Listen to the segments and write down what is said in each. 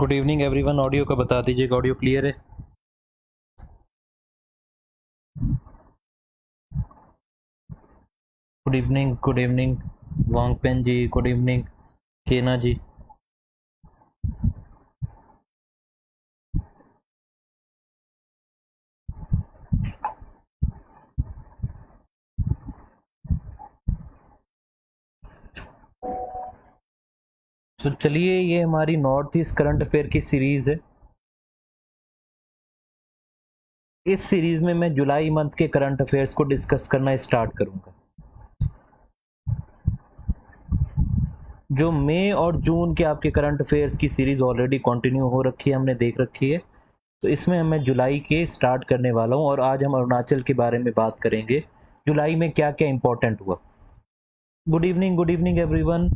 Good evening everyone. Audio का बता दीजिएगा, ऑडियो क्लियर है? गुड इवनिंग वांगपेन जी, गुड इवनिंग केना जी। तो चलिए, ये हमारी नॉर्थ ईस्ट करंट अफेयर की सीरीज है। इस सीरीज में मैं जुलाई मंथ के करंट अफेयर्स को डिस्कस करना स्टार्ट करूंगा। जो मई और जून के आपके करंट अफेयर्स की सीरीज ऑलरेडी कंटिन्यू हो रखी है, हमने देख रखी है, तो इसमें मैं जुलाई के स्टार्ट करने वाला हूं और आज हम अरुणाचल के बारे में बात करेंगे। जुलाई में क्या क्या इंपॉर्टेंट हुआ। Good evening everyone.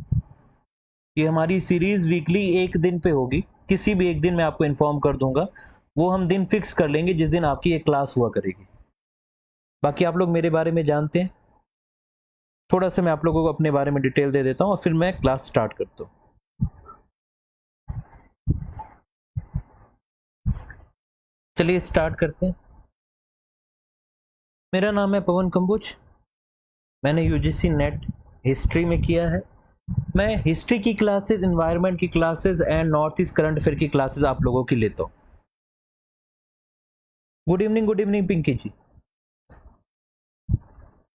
ये हमारी सीरीज वीकली एक दिन पे होगी, किसी भी एक दिन मैं आपको इन्फॉर्म कर दूंगा। वो हम दिन फिक्स कर लेंगे जिस दिन आपकी एक क्लास हुआ करेगी। बाकी आप लोग मेरे बारे में जानते हैं, थोड़ा सा मैं आप लोगों को अपने बारे में डिटेल दे देता हूँ और फिर मैं क्लास स्टार्ट करता हूँ। चलिए स्टार्ट करते हैं। मेरा नाम है पवन कंबुज। मैंने यूजीसी नेट हिस्ट्री में किया है। मैं हिस्ट्री की क्लासेस, एनवायरनमेंट की classes and north east current affair की क्लासेस आप लोगों की लेता हूँ। गुड इवनिंग पिंकी जी।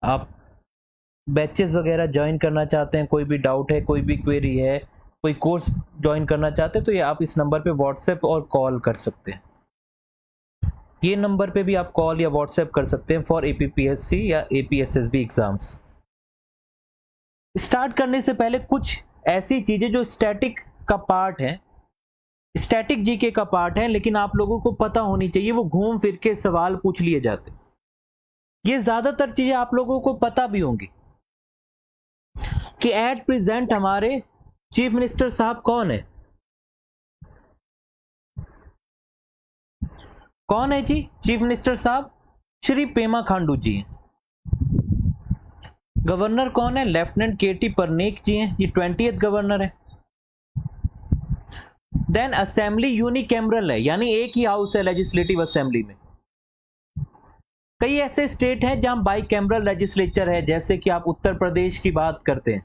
आप बैचेस वगैरह ज्वाइन करना चाहते हैं, कोई भी डाउट है, कोई भी क्वेरी है, कोई कोर्स ज्वाइन करना चाहते हैं, तो ये आप इस नंबर पे व्हाट्सएप और कॉल कर सकते हैं। ये नंबर पे भी आप कॉल या व्हाट्सएप कर सकते हैं फॉर एपीपीएससी या एपीएसएसबी एग्जाम्स। स्टार्ट करने से पहले कुछ ऐसी चीजें जो स्टैटिक का पार्ट है, स्टैटिक जीके का पार्ट है, लेकिन आप लोगों को पता होनी चाहिए। वो घूम फिर के सवाल पूछ लिए जाते, ये ज्यादातर चीजें आप लोगों को पता भी होंगी कि एट प्रेजेंट हमारे चीफ मिनिस्टर साहब कौन है। कौन है जी चीफ मिनिस्टर साहब? श्री पेमा खांडू जी हैं। गवर्नर कौन है? लेफ्टिनेंट केटी परनेक जी हैं, ये 20th गवर्नर है। देन असेंबली यूनिकैमरल है, यानी एक ही हाउस है लेजिस्लेटिव असेंबली में। कई ऐसे स्टेट हैं जहां बाई कैमरल लेजिस्लेचर है, जैसे कि आप उत्तर प्रदेश की बात करते हैं,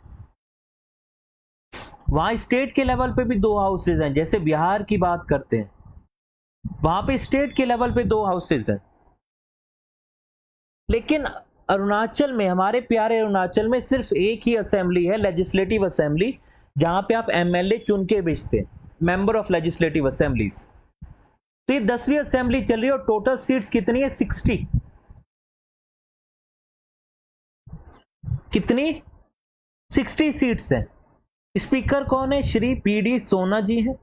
वहां स्टेट के लेवल पे भी 2 हाउसेज हैं। जैसे बिहार की बात करते हैं, वहां पे स्टेट के लेवल पे 2 हाउसेज हैं। लेकिन अरुणाचल में, हमारे प्यारे अरुणाचल में, सिर्फ एक ही असेंबली है, लेजिस्लेटिव असेंबली, जहां पे आप एमएलए चुन के भेजते हैं, मेंबर ऑफ लेजिस्लेटिव असेंबलीज। तो ये 10वीं असेंबली चल रही है और टोटल सीट्स कितनी है? 60। कितनी? 60 सीट्स हैं। स्पीकर कौन है? श्री पीडी सोना जी हैं।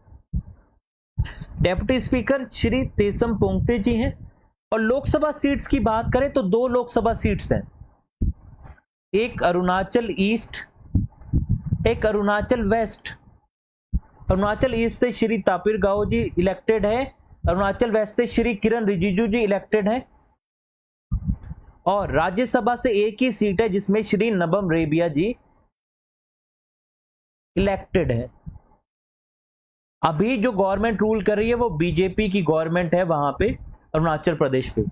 डेप्यूटी स्पीकर श्री तेसम पोंगते जी हैं। और लोकसभा सीट्स की बात करें तो 2 लोकसभा सीट्स हैं, एक अरुणाचल ईस्ट, एक अरुणाचल वेस्ट। अरुणाचल ईस्ट से श्री तापिर गाओ जी इलेक्टेड है, अरुणाचल वेस्ट से श्री किरण रिजिजू जी इलेक्टेड है। और राज्यसभा से एक ही सीट है जिसमें श्री नबम रेबिया जी इलेक्टेड है। अभी जो गवर्नमेंट रूल कर रही है वो बीजेपी की गवर्नमेंट है वहां पे, अरुणाचल प्रदेश पे।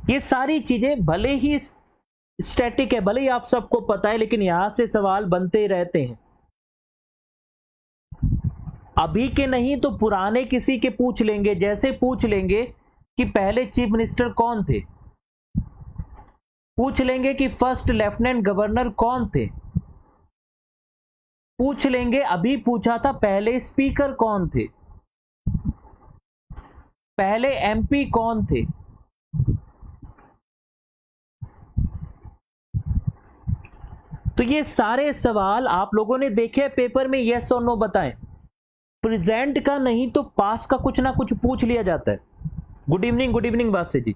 ये सारी चीजें भले ही स्टैटिक है, भले ही आप सबको पता है, लेकिन यहां से सवाल बनते रहते हैं। अभी के नहीं तो पुराने किसी के पूछ लेंगे। जैसे पूछ लेंगे कि पहले चीफ मिनिस्टर कौन थे, पूछ लेंगे कि फर्स्ट लेफ्टिनेंट गवर्नर कौन थे, पूछ लेंगे अभी पूछा था पहले स्पीकर कौन थे, पहले एमपी कौन थे। तो ये सारे सवाल आप लोगों ने देखे पेपर में, यस और नो बताएं। प्रेजेंट का नहीं तो पास का कुछ ना कुछ पूछ लिया जाता है। Good evening Badshah ji.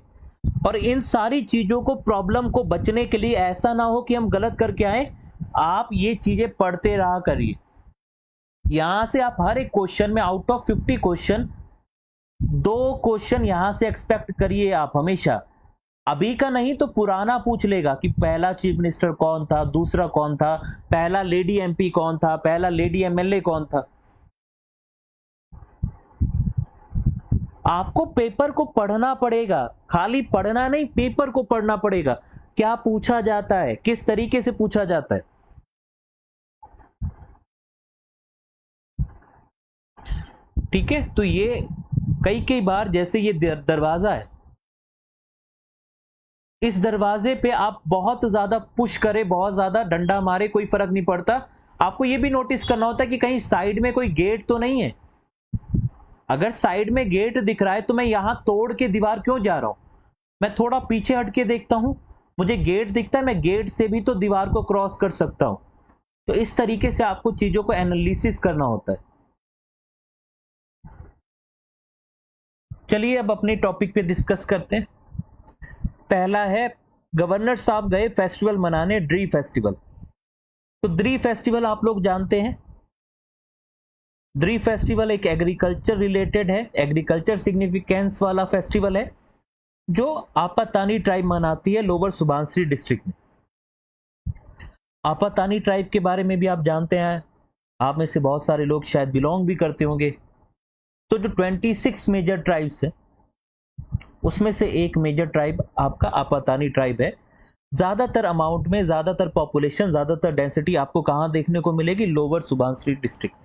और इन सारी चीजों को, प्रॉब्लम को बचने के लिए, ऐसा ना हो कि हम गलत करके आए, आप ये चीजें पढ़ते रहा करिए। यहां से आप हर एक क्वेश्चन में आउट ऑफ 50 क्वेश्चन 2 क्वेश्चन यहां से एक्सपेक्ट करिए आप हमेशा। अभी का नहीं तो पुराना पूछ लेगा कि पहला चीफ मिनिस्टर कौन था, दूसरा कौन था, पहला लेडी एमपी कौन था, पहला लेडी एमएलए कौन था। आपको पेपर को पढ़ना पड़ेगा, खाली पढ़ना नहीं, पेपर को पढ़ना पड़ेगा। क्या पूछा जाता है, किस तरीके से पूछा जाता है। ठीक है, तो ये कई कई बार, जैसे ये दरवाजा है, इस दरवाजे पे आप बहुत ज्यादा पुश करें, बहुत ज्यादा डंडा मारे, कोई फर्क नहीं पड़ता। आपको ये भी नोटिस करना होता है कि कहीं साइड में कोई गेट तो नहीं है। अगर साइड में गेट दिख रहा है तो मैं यहां तोड़ के दीवार क्यों जा रहा हूं, मैं थोड़ा पीछे हट के देखता हूं, मुझे गेट दिखता है, मैं गेट से भी तो दीवार को क्रॉस कर सकता हूं। तो इस तरीके से आपको चीजों को एनालिसिस करना होता है। चलिए अब अपने टॉपिक पे डिस्कस करते हैं। पहला है, गवर्नर साहब गए फेस्टिवल मनाने, ड्री फेस्टिवल। तो ड्री फेस्टिवल आप लोग जानते हैं, ड्री फेस्टिवल एक एग्रीकल्चर रिलेटेड है, एग्रीकल्चर सिग्निफिकेंस वाला फेस्टिवल है, जो आपातानी ट्राइब मनाती है लोअर सुबनसिरी डिस्ट्रिक्ट में। आपातानी ट्राइब के बारे में भी आप जानते हैं, आप में से बहुत सारे लोग शायद बिलोंग भी करते होंगे। तो जो 26 मेजर ट्राइब्स है, उसमें से एक मेजर ट्राइब आपका आपातानी ट्राइब है। ज्यादातर अमाउंट में, ज्यादातर पॉपुलेशन, ज्यादातर डेंसिटी आपको कहां देखने को मिलेगी, लोअर सुबनसिरी डिस्ट्रिक्ट।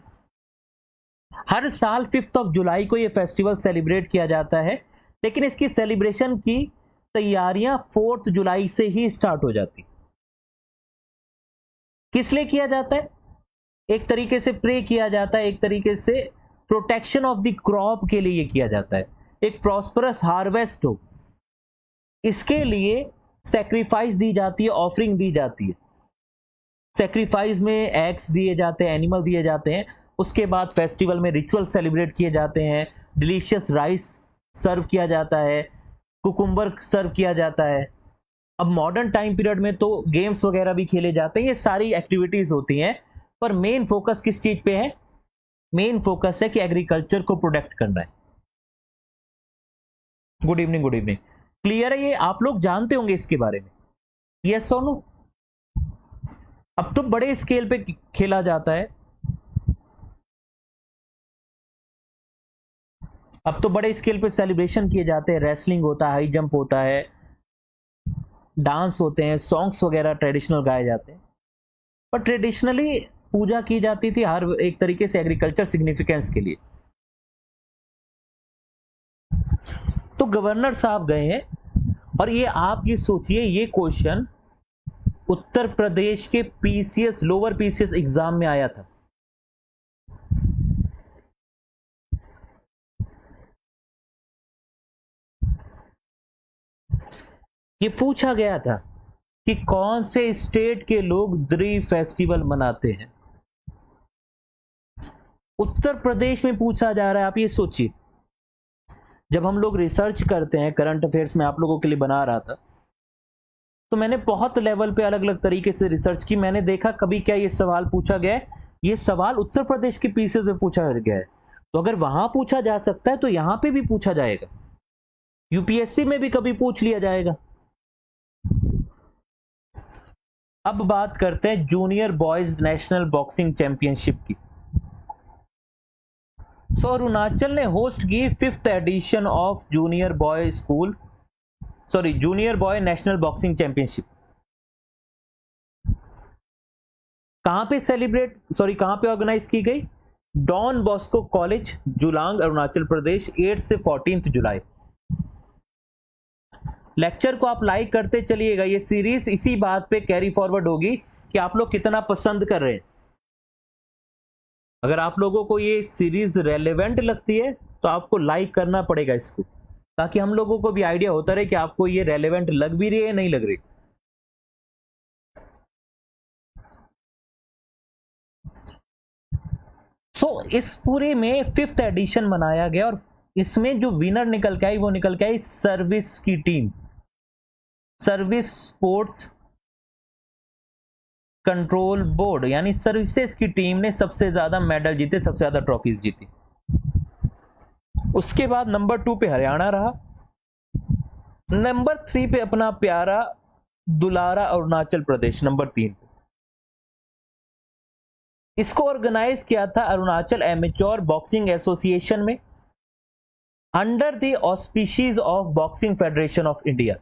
हर साल 5 जुलाई को यह फेस्टिवल सेलिब्रेट किया जाता है, लेकिन इसकी सेलिब्रेशन की तैयारियां 4 जुलाई से ही स्टार्ट हो जाती। किस लिए किया जाता है, एक तरीके से प्रे किया जाता है, एक तरीके से प्रोटेक्शन ऑफ द क्रॉप के लिए किया जाता है, एक प्रॉस्परस हार्वेस्ट हो, इसके लिए सैक्रिफाइस दी जाती है, ऑफरिंग दी जाती है। सैक्रिफाइस में एग्स दिए जाते हैं, एनिमल दिए जाते हैं। उसके बाद फेस्टिवल में रिचुअल सेलिब्रेट किए जाते हैं, डिलीशियस राइस सर्व किया जाता है, कुकुम्बर सर्व किया जाता है। अब मॉडर्न टाइम पीरियड में तो गेम्स वगैरह भी खेले जाते हैं, ये सारी एक्टिविटीज होती हैं, पर मेन फोकस किस चीज पे है, मेन फोकस है कि एग्रीकल्चर को प्रोटेक्ट करना है। Good evening, good evening. Clear है, ये आप लोग जानते होंगे इसके बारे में, यस और नो। अब तो बड़े स्केल पे खेला जाता है, अब तो बड़े स्केल पे सेलिब्रेशन किए जाते हैं, रेसलिंग होता है, हाई जंप होता है, डांस होते हैं, सॉन्ग्स वगैरह ट्रेडिशनल गाए जाते हैं। पर ट्रेडिशनली पूजा की जाती थी हर एक तरीके से एग्रीकल्चर सिग्निफिकेंस के लिए। तो गवर्नर साहब गए हैं, और ये आप ये सोचिए, ये क्वेश्चन उत्तर प्रदेश के पीसीएस, लोअर पीसीएस एग्जाम में आया था। ये पूछा गया था कि कौन से स्टेट के लोग द्री फेस्टिवल मनाते हैं। उत्तर प्रदेश में पूछा जा रहा है। आप ये सोचिए, जब हम लोग रिसर्च करते हैं, करंट अफेयर्स में आप लोगों के लिए बना रहा था, तो मैंने बहुत लेवल पे अलग अलग तरीके से रिसर्च की। मैंने देखा कभी क्या ये सवाल पूछा गया है, ये सवाल उत्तर प्रदेश के पीसेस में पूछा गया है। तो अगर वहां पूछा जा सकता है तो यहां पे भी पूछा जाएगा, यूपीएससी में भी कभी पूछ लिया जाएगा। अब बात करते हैं junior boys national boxing championship की। तो अरुणाचल ने होस्ट की 5th edition of junior boy school, sorry junior boy national boxing championship. कहां पे सेलिब्रेट, सॉरी कहां पे ऑर्गेनाइज की गई, Don Bosco college, Jollang, Arunachal Pradesh, 8 से 14 जुलाई। लेक्चर को आप लाइक करते चलिएगा, ये सीरीज इसी बात पे कैरी फॉरवर्ड होगी कि आप लोग कितना पसंद कर रहे हैं। अगर आप लोगों को ये सीरीज रेलेवेंट लगती है तो आपको लाइक करना पड़ेगा इसको, ताकि हम लोगों को भी आइडिया होता रहे कि आपको ये रेलेवेंट लग भी रही है, नहीं लग रही। इस पूरे में 5th एडिशन मनाया गया, और इसमें जो विनर निकल के आई, वो निकल के आई सर्विस की team, service sports control board, यानी सर्विसेज की टीम ने सबसे ज्यादा मेडल जीते, सबसे ज्यादा ट्रॉफीज जीती। उसके बाद नंबर 2 पे हरियाणा रहा, नंबर 3 पे अपना प्यारा दुलारा अरुणाचल प्रदेश, नंबर 3 पे। इसको ऑर्गेनाइज किया था अरुणाचल एमेच्योर बॉक्सिंग एसोसिएशन में, under the auspices of boxing federation of India.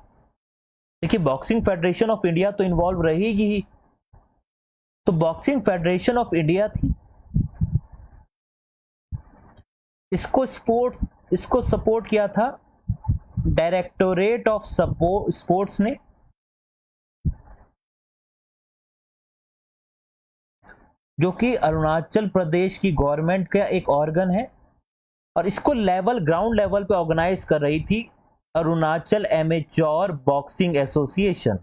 देखिए बॉक्सिंग फेडरेशन ऑफ इंडिया तो इन्वॉल्व रहेगी ही, तो बॉक्सिंग फेडरेशन ऑफ इंडिया थी, इसको सपोर्ट किया था डायरेक्टोरेट ऑफ स्पोर्ट्स ने, जो कि अरुणाचल प्रदेश की गवर्नमेंट का एक ऑर्गन है, और इसको ग्राउंड लेवल पे ऑर्गेनाइज कर रही थी Arunachal amateur boxing association.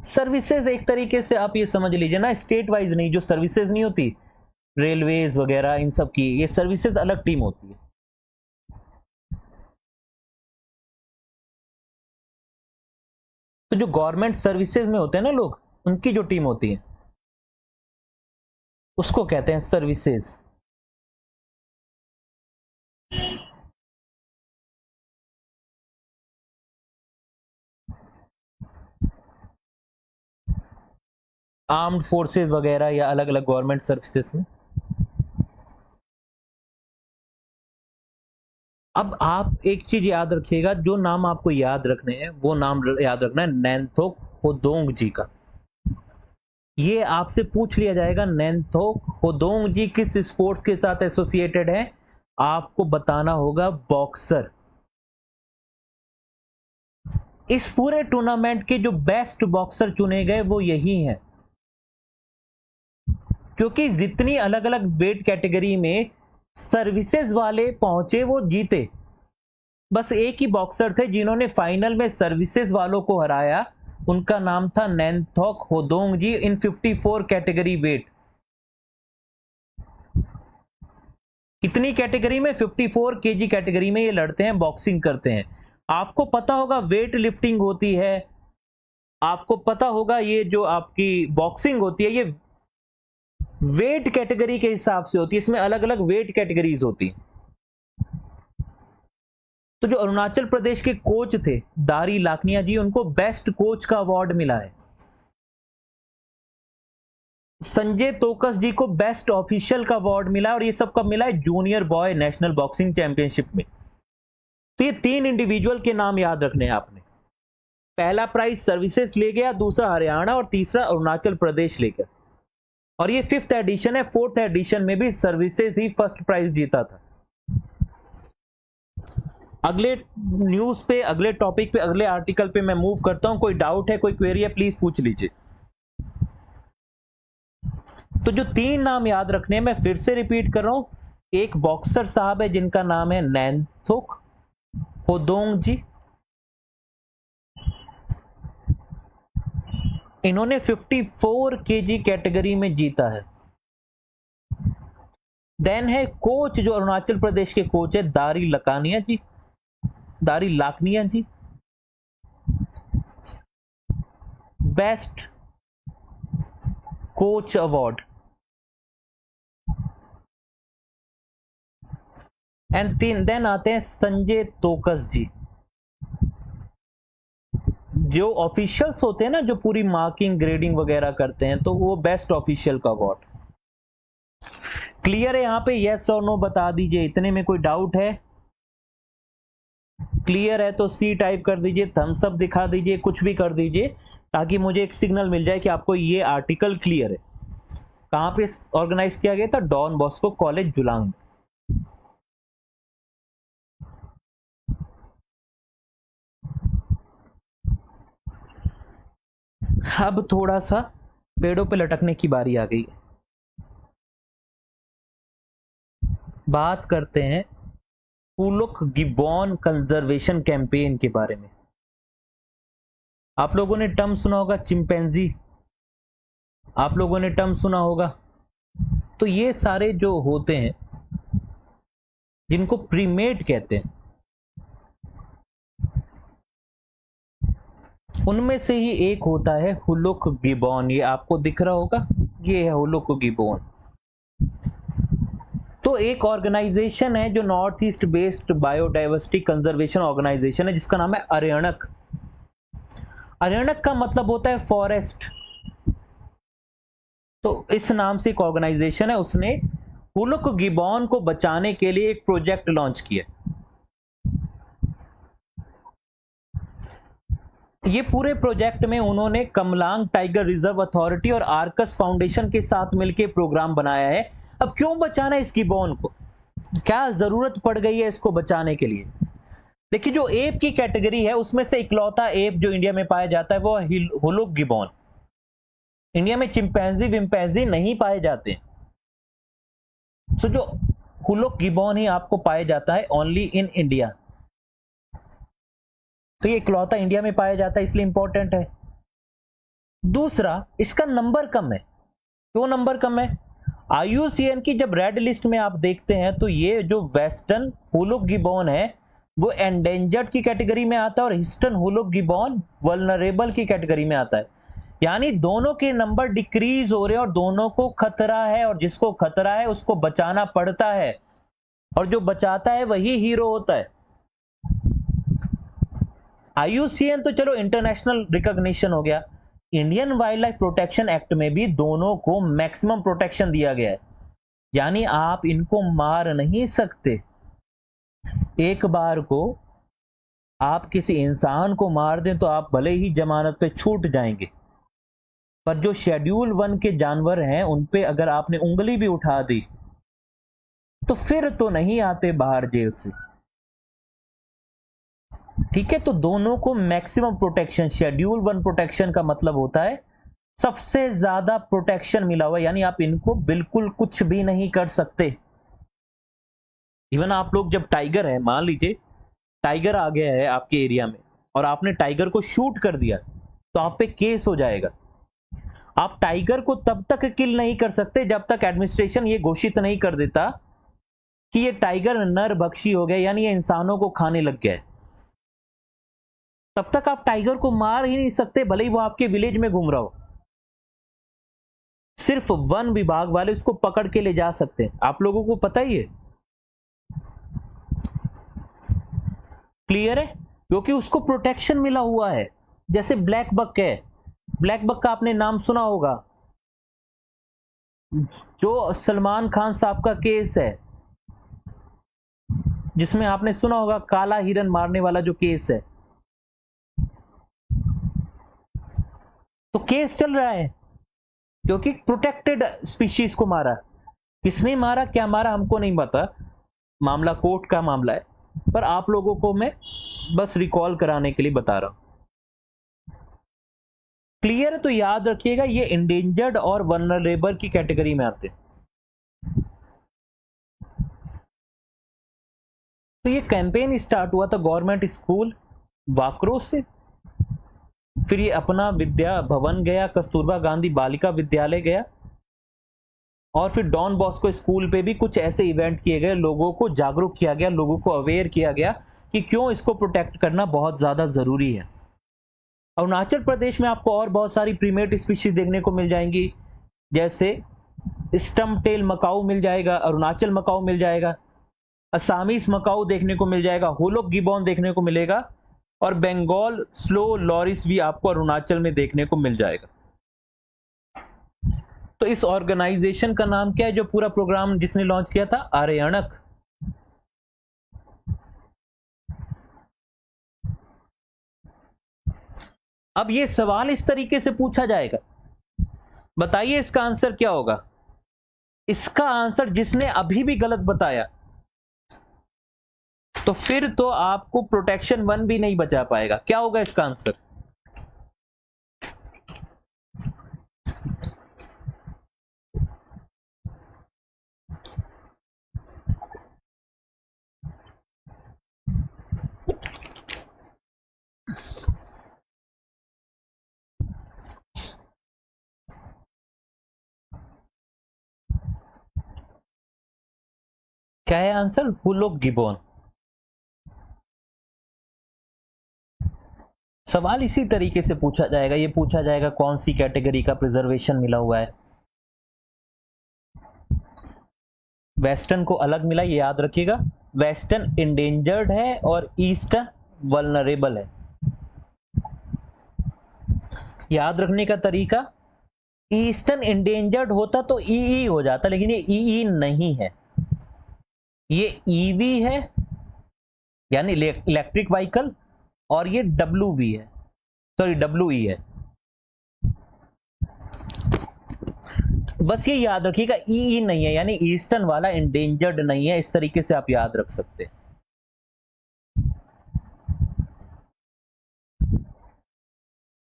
Services एक तरीके से आप ये समझ लीजिए ना, स्टेट वाइज नहीं, जो सर्विसेज नहीं होती रेलवेज वगैरह इन सब की, ये सर्विसेज अलग टीम होती है। तो जो गवर्नमेंट सर्विसेज में होते हैं ना लोग, उनकी जो टीम होती है उसको कहते हैं सर्विसेज। आर्म्ड फोर्सेस वगैरह या अलग अलग गवर्नमेंट सर्विसेज में। अब आप एक चीज याद रखिएगा, जो नाम आपको याद रखने हैं वो नाम याद रखना है नैंथोक होदोंग जी का। ये आपसे पूछ लिया जाएगा नैंथोक होदोंग जी किस स्पोर्ट्स के साथ एसोसिएटेड है, आपको बताना होगा बॉक्सर। इस पूरे टूर्नामेंट के जो बेस्ट बॉक्सर चुने गए वो यही हैं, क्योंकि जितनी अलग अलग वेट कैटेगरी में सर्विसेज वाले पहुंचे वो जीते। बस एक ही बॉक्सर थे जिन्होंने फाइनल में सर्विसेज वालों को हराया, उनका नाम था नैंथोक होदोंग जी इन 54 कैटेगरी वेट। कितनी कैटेगरी में? 54 केजी कैटेगरी में ये लड़ते हैं, बॉक्सिंग करते हैं। आपको पता होगा वेट लिफ्टिंग होती है, आपको पता होगा ये जो आपकी बॉक्सिंग होती है ये वेट कैटेगरी के हिसाब से होती है, इसमें अलग अलग वेट कैटेगरीज होती है। तो जो अरुणाचल प्रदेश के कोच थे दारी लाखनिया जी, उनको बेस्ट कोच का अवार्ड मिला है। संजय तोकस जी को बेस्ट ऑफिशियल का अवार्ड मिला, और ये सब कब मिला है? Junior boy national boxing championship में। तो ये 3 इंडिविजुअल के नाम याद रखने हैं आपने। पहला प्राइज सर्विसेज ले गया, दूसरा हरियाणा और तीसरा अरुणाचल प्रदेश ले गया। और ये 5th एडिशन है, 4th एडिशन में भी सर्विसेज ही फर्स्ट प्राइज जीता था। अगले न्यूज पे, अगले टॉपिक पे, अगले आर्टिकल पे मैं मूव करता हूं। कोई डाउट है, कोई क्वेरी है, प्लीज पूछ लीजिए। तो जो 3 नाम याद रखने हैं, मैं फिर से रिपीट कर रहा हूं। एक बॉक्सर साहब है जिनका नाम है नैंथोक होदोंग जी, इन्होंने 54 केजी कैटेगरी में जीता है। देन है कोच, जो अरुणाचल प्रदेश के कोच है Dari Lakhania ji, best coach award. And then आते हैं संजय तोकस जी, जो ऑफिशियल्स होते हैं ना, जो पूरी मार्किंग ग्रेडिंग वगैरह करते हैं, तो वो बेस्ट ऑफिशियल का अवार्ड। क्लियर है यहाँ पे? यस और नो बता दीजिए, इतने में कोई डाउट है? क्लियर है तो सी टाइप कर दीजिए, थम्स अप दिखा दीजिए, कुछ भी कर दीजिए, ताकि मुझे एक सिग्नल मिल जाए कि आपको ये आर्टिकल क्लियर है। कहां पे ऑर्गेनाइज किया गया था? Don Bosco college Jollang. अब थोड़ा सा पेड़ों पे लटकने की बारी आ गई है। बात करते हैं पुलुक गिबॉन कंजर्वेशन कैंपेन के बारे में। आप लोगों ने टर्म सुना होगा चिंपैंजी, आप लोगों ने टर्म सुना होगा। तो ये सारे जो होते हैं जिनको प्रीमेट कहते हैं, उनमें से ही एक होता है हुलुक गिबॉन। ये आपको दिख रहा होगा, ये है हुलुक गिबॉन। तो एक ऑर्गेनाइजेशन है जो north east based biodiversity conservation organization है, जिसका नाम है अरण्यक। अरण्यक का मतलब होता है फॉरेस्ट। तो इस नाम से एक ऑर्गेनाइजेशन है, उसने हुलुक गिबॉन को बचाने के लिए एक प्रोजेक्ट लॉन्च किया। ये पूरे प्रोजेक्ट में उन्होंने कमलांग टाइगर रिजर्व अथॉरिटी और आर्कस फाउंडेशन के साथ मिलकर प्रोग्राम बनाया है। अब क्यों बचाना है इस गिबॉन को, क्या जरूरत पड़ गई है इसको बचाने के लिए? देखिए, जो एप की कैटेगरी है उसमें से इकलौता एप जो इंडिया में पाया जाता है वो हुलुक गिबॉन। इंडिया में चिंपैंजी विम्पैंजी नहीं पाए जाते, तो जो हुलुक गिबॉन ही आपको पाया जाता है ओनली इन इंडिया। तो ये इकलौता इंडिया में पाया जाता है, इसलिए इंपॉर्टेंट है। दूसरा, इसका नंबर कम है। क्यों नंबर कम है? IUCN की जब रेड लिस्ट में आप देखते हैं तो ये जो वेस्टर्न हुलुक गिबॉन है वो एंडेंजर्ड की कैटेगरी में आता है और ईस्टर्न हुलुक गिबॉन वल्नरेबल की कैटेगरी में आता है। यानी दोनों के नंबर डिक्रीज हो रहे हैं और दोनों को खतरा है, और जिसको खतरा है उसको बचाना पड़ता है, और जो बचाता है वही हीरो होता है। IUCN तो चलो इंटरनेशनल रिकॉग्निशन हो गया, Indian wild life protection act में भी दोनों को मैक्सिमम प्रोटेक्शन दिया गया है। यानी आप इनको मार नहीं सकते। एक बार को आप किसी इंसान को मार दें तो आप भले ही जमानत पे छूट जाएंगे, पर जो शेड्यूल 1 के जानवर हैं उन पे अगर आपने उंगली भी उठा दी तो फिर तो नहीं आते बाहर जेल से। ठीक है, तो दोनों को मैक्सिमम प्रोटेक्शन, शेड्यूल 1 प्रोटेक्शन का मतलब होता है सबसे ज्यादा प्रोटेक्शन मिला हुआ, यानी आप इनको बिल्कुल कुछ भी नहीं कर सकते। इवन आप लोग जब टाइगर है, मान लीजिए टाइगर आ गया है आपके एरिया में और आपने टाइगर को शूट कर दिया तो आप पे केस हो जाएगा। आप टाइगर को तब तक किल नहीं कर सकते जब तक एडमिनिस्ट्रेशन ये घोषित नहीं कर देता कि ये टाइगर नरभक्षी हो गया, यानी ये इंसानों को खाने लग गया है। तब तक आप टाइगर को मार ही नहीं सकते, भले ही वो आपके विलेज में घूम रहा हो। सिर्फ वन विभाग वाले उसको पकड़ के ले जा सकते हैं, आप लोगों को पता ही है। क्लियर है? क्योंकि उसको प्रोटेक्शन मिला हुआ है। जैसे ब्लैक बक है, ब्लैक बक का आपने नाम सुना होगा, जो सलमान खान साहब का केस है जिसमें आपने सुना होगा काला हिरन मारने वाला जो केस है, तो केस चल रहा है क्योंकि प्रोटेक्टेड स्पीशीज को मारा। किसने मारा, क्या मारा, हमको नहीं पता, मामला कोर्ट का मामला है, पर आप लोगों को मैं बस रिकॉल कराने के लिए बता रहा हूं। क्लियर है? तो याद रखिएगा ये इंडेंजर्ड और वल्नरेबल की कैटेगरी में आते हैं। तो ये कैंपेन स्टार्ट हुआ था गवर्नमेंट स्कूल वाकरो से, फिर ये अपना विद्या भवन गया, कस्तूरबा गांधी बालिका विद्यालय गया, और फिर डॉन बॉस्को स्कूल पे भी कुछ ऐसे इवेंट किए गए, लोगों को जागरूक किया गया, लोगों को अवेयर किया गया कि क्यों इसको प्रोटेक्ट करना बहुत ज्यादा जरूरी है। अरुणाचल प्रदेश में आपको और बहुत सारी प्रीमेट स्पीशीज देखने को मिल जाएंगी, जैसे स्टम्प टेल मकाऊ मिल जाएगा, अरुणाचल मकाऊ मिल जाएगा, असामीस मकाऊ देखने को मिल जाएगा, हुलुक गिबॉन देखने को मिलेगा, और बंगाल स्लो लॉरिस भी आपको अरुणाचल में देखने को मिल जाएगा। तो इस ऑर्गेनाइजेशन का नाम क्या है जो पूरा प्रोग्राम जिसने लॉन्च किया था? आर्यणक। अब ये सवाल इस तरीके से पूछा जाएगा, बताइए इसका आंसर क्या होगा? इसका आंसर जिसने अभी भी गलत बताया तो फिर तो आपको प्रोटेक्शन 1 भी नहीं बचा पाएगा। क्या होगा इसका आंसर? क्या है आंसर? हुलुक गिबॉन। सवाल इसी तरीके से पूछा जाएगा, ये पूछा जाएगा कौन सी कैटेगरी का प्रिजर्वेशन मिला हुआ है। वेस्टर्न को अलग मिला, ये याद रखिएगा, वेस्टर्न इंडेंजर्ड है और ईस्टर्न वल्नरेबल है। याद रखने का तरीका, ईस्टर्न इंडेंजर्ड होता तो ईई हो जाता, लेकिन ये ईई नहीं है, ये ईवी है यानी इलेक्ट्रिक व्हीकल, और ये डब्ल्यूवी है, सॉरी डब्ल्यूई है। बस ये याद रखिएगा, ईई नहीं है यानी ईस्टर्न वाला इंडेंजर्ड नहीं है, इस तरीके से आप याद रख सकते हैं।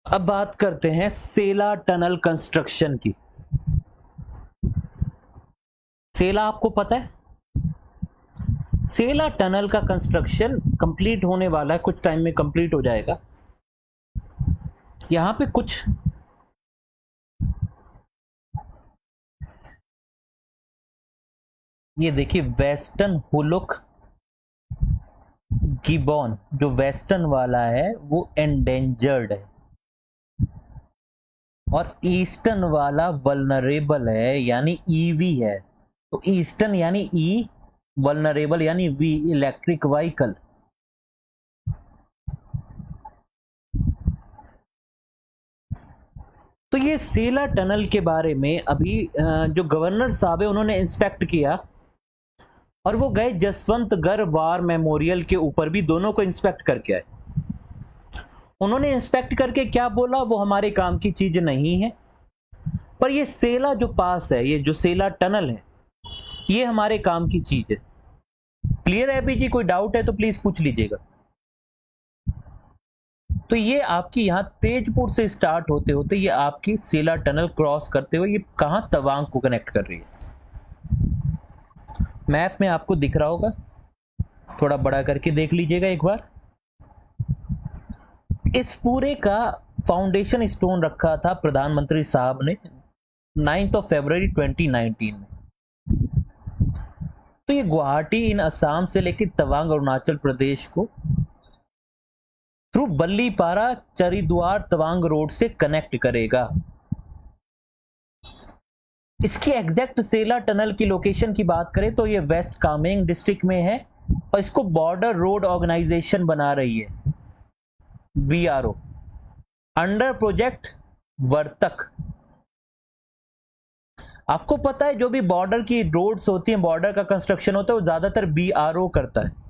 अब बात करते हैं सेला टनल कंस्ट्रक्शन की। सेला आपको पता है, सेला टनल का कंस्ट्रक्शन कंप्लीट होने वाला है, कुछ टाइम में कंप्लीट हो जाएगा। यहां पे कुछ ये देखिए, वेस्टर्न हुलुक गिबॉन जो वेस्टर्न वाला है वो एंडेंजर्ड है, और ईस्टर्न वाला वल्नरेबल है यानी ईवी है। तो ईस्टर्न यानी ई, वल्नरेबल यानी वी, इलेक्ट्रिक व्हीकल। तो ये सेला टनल के बारे में अभी जो गवर्नर साहब है उन्होंने इंस्पेक्ट किया, और वो गए जसवंतगढ़ वार मेमोरियल के ऊपर भी, दोनों को इंस्पेक्ट करके आए। उन्होंने इंस्पेक्ट करके क्या बोला, वो हमारे काम की चीज नहीं है, पर ये सेला जो पास है, ये जो सेला टनल है, ये हमारे काम की चीज है। क्लियर है अभी जी? कोई डाउट है तो प्लीज पूछ लीजिएगा। तो ये आपकी यहाँ तेजपुर से स्टार्ट होते होते ये आपकी सेला टनल क्रॉस करते हुए ये कहां, तवांग को कनेक्ट कर रही है। मैप में आपको दिख रहा होगा, थोड़ा बड़ा करके देख लीजिएगा एक बार। इस पूरे का फाउंडेशन स्टोन रखा था प्रधानमंत्री साहब ने 9 फरवरी 2019 में। तो ये गुवाहाटी इन असम से लेकर तवांग अरुणाचल प्रदेश को थ्रू बल्लीपारा चरिद्वार तवांग रोड से कनेक्ट करेगा। इसकी एग्जैक्ट सेला टनल की लोकेशन की बात करें तो ये वेस्ट कामेंग डिस्ट्रिक्ट में है, और इसको बॉर्डर रोड ऑर्गेनाइजेशन बना रही है, बीआरओ, अंडर प्रोजेक्ट वर्तक। आपको पता है जो भी बॉर्डर की रोड्स होती हैं, बॉर्डर का कंस्ट्रक्शन होता है, वो ज्यादातर बीआरओ करता है।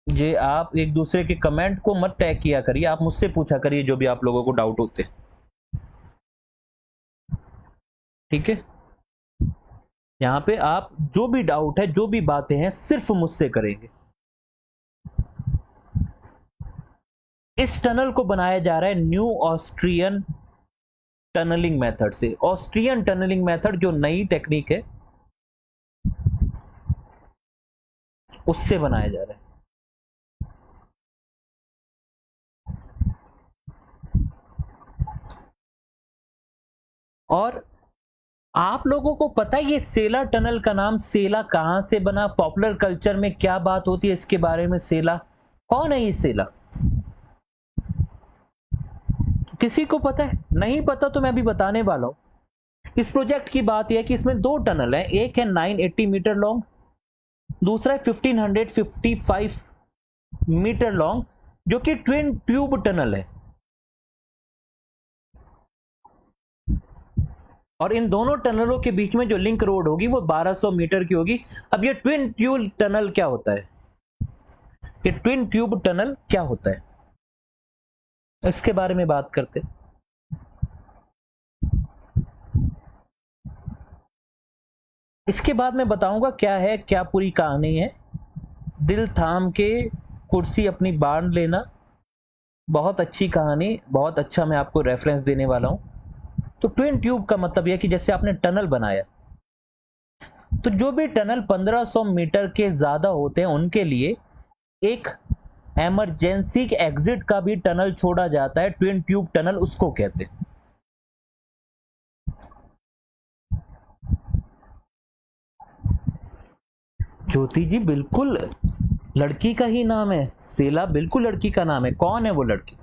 ये आप एक दूसरे के कमेंट को मत टैग किया करिए, आप मुझसे पूछा करिए जो भी आप लोगों को डाउट होते, ठीक है? यहां पे आप जो भी डाउट है, जो भी बातें हैं, सिर्फ मुझसे करेंगे। इस टनल को बनाया जा रहा है न्यू ऑस्ट्रियन टनलिंग मेथड से। ऑस्ट्रियन टनलिंग मेथड जो नई टेक्निक है उससे बनाया जा रहा है। और आप लोगों को पता है ये सेला टनल का नाम सेला कहां से बना, पॉपुलर कल्चर में क्या बात होती है इसके बारे में? सेला कौन है? ये सेला किसी को पता है? नहीं पता तो मैं अभी बताने वाला हूं। इस प्रोजेक्ट की बात यह है कि इसमें दो टनल है, एक है 980 मीटर लॉन्ग, दूसरा है 1555 मीटर लॉन्ग, जो कि ट्विन ट्यूब टनल है। और इन दोनों टनलों के बीच में जो लिंक रोड होगी वो 1200 मीटर की होगी। अब ये ट्विन ट्यूब टनल क्या होता है, ये ट्विन ट्यूब टनल क्या होता है, इसके बारे में बात करते हैं। इसके बाद मैं बताऊंगा क्या है, क्या पूरी कहानी है। दिल थाम के कुर्सी अपनी बांध लेना, बहुत अच्छी कहानी, बहुत अच्छा मैं आपको रेफरेंस देने वाला हूं। तो ट्विन ट्यूब का मतलब यह कि जैसे आपने टनल बनाया, तो जो भी टनल 1500 मीटर के ज्यादा होते हैं उनके लिए एक इमरजेंसी एग्जिट का भी टनल छोड़ा जाता है, ट्विन ट्यूब टनल उसको कहते हैं। ज्योति जी बिल्कुल लड़की का ही नाम है, सेला बिल्कुल लड़की का नाम है। कौन है वो लड़की?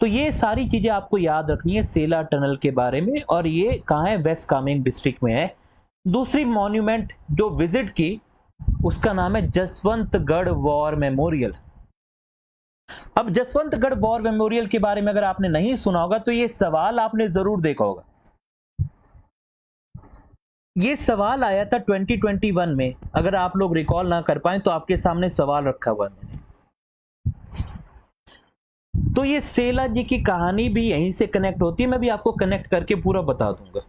तो ये सारी चीजें आपको याद रखनी है सेला टनल के बारे में। और ये कहाँ है? वेस्ट कामेंग डिस्ट्रिक्ट में है। दूसरी मॉन्यूमेंट जो विजिट की उसका नाम है जसवंतगढ़ वॉर मेमोरियल। अब जसवंतगढ़ वॉर मेमोरियल के बारे में अगर आपने नहीं सुना होगा तो ये सवाल आपने जरूर देखा होगा। ये सवाल आया था 2021 में, अगर आप लोग रिकॉल ना कर पाए तो आपके सामने सवाल रखा हुआ है। तो ये सेला जी की कहानी भी यहीं से कनेक्ट होती है, मैं भी आपको कनेक्ट करके पूरा बता दूंगा।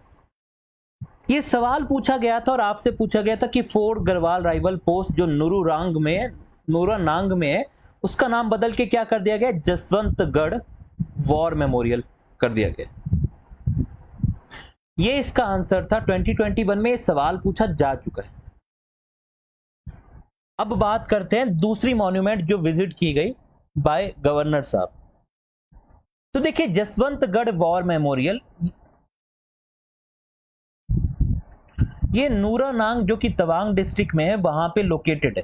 ये सवाल पूछा गया था और आपसे पूछा गया था कि फोर्ट गढ़वाल राइफल पोस्ट जो नूरानांग में है, उसका नाम बदल के क्या कर दिया गया? जसवंतगढ़ वॉर मेमोरियल कर दिया गया। ये इसका आंसर था। 2021 में ये सवाल पूछा जा चुका है। अब बात करते हैं दूसरी मॉन्यूमेंट जो विजिट की गई बाय गवर्नर साहब। तो देखिए जसवंतगढ़ वॉर मेमोरियल, ये नूरानांग जो कि तवांग डिस्ट्रिक्ट में है वहां पे लोकेटेड है।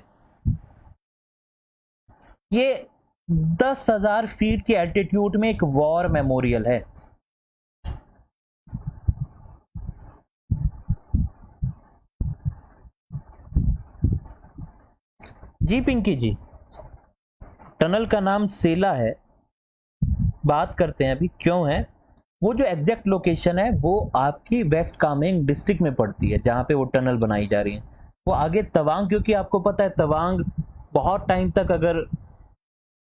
ये 10,000 फीट के एल्टीट्यूड में एक वॉर मेमोरियल है। जी पिंकी जी, टनल का नाम सेला है। बात करते हैं अभी क्यों है। वो जो एग्जैक्ट लोकेशन है वो आपकी वेस्ट कामेंग डिस्ट्रिक्ट में पड़ती है, जहां पे वो टनल बनाई जा रही है। वो आगे तवांग, क्योंकि आपको पता है तवांग बहुत टाइम तक अगर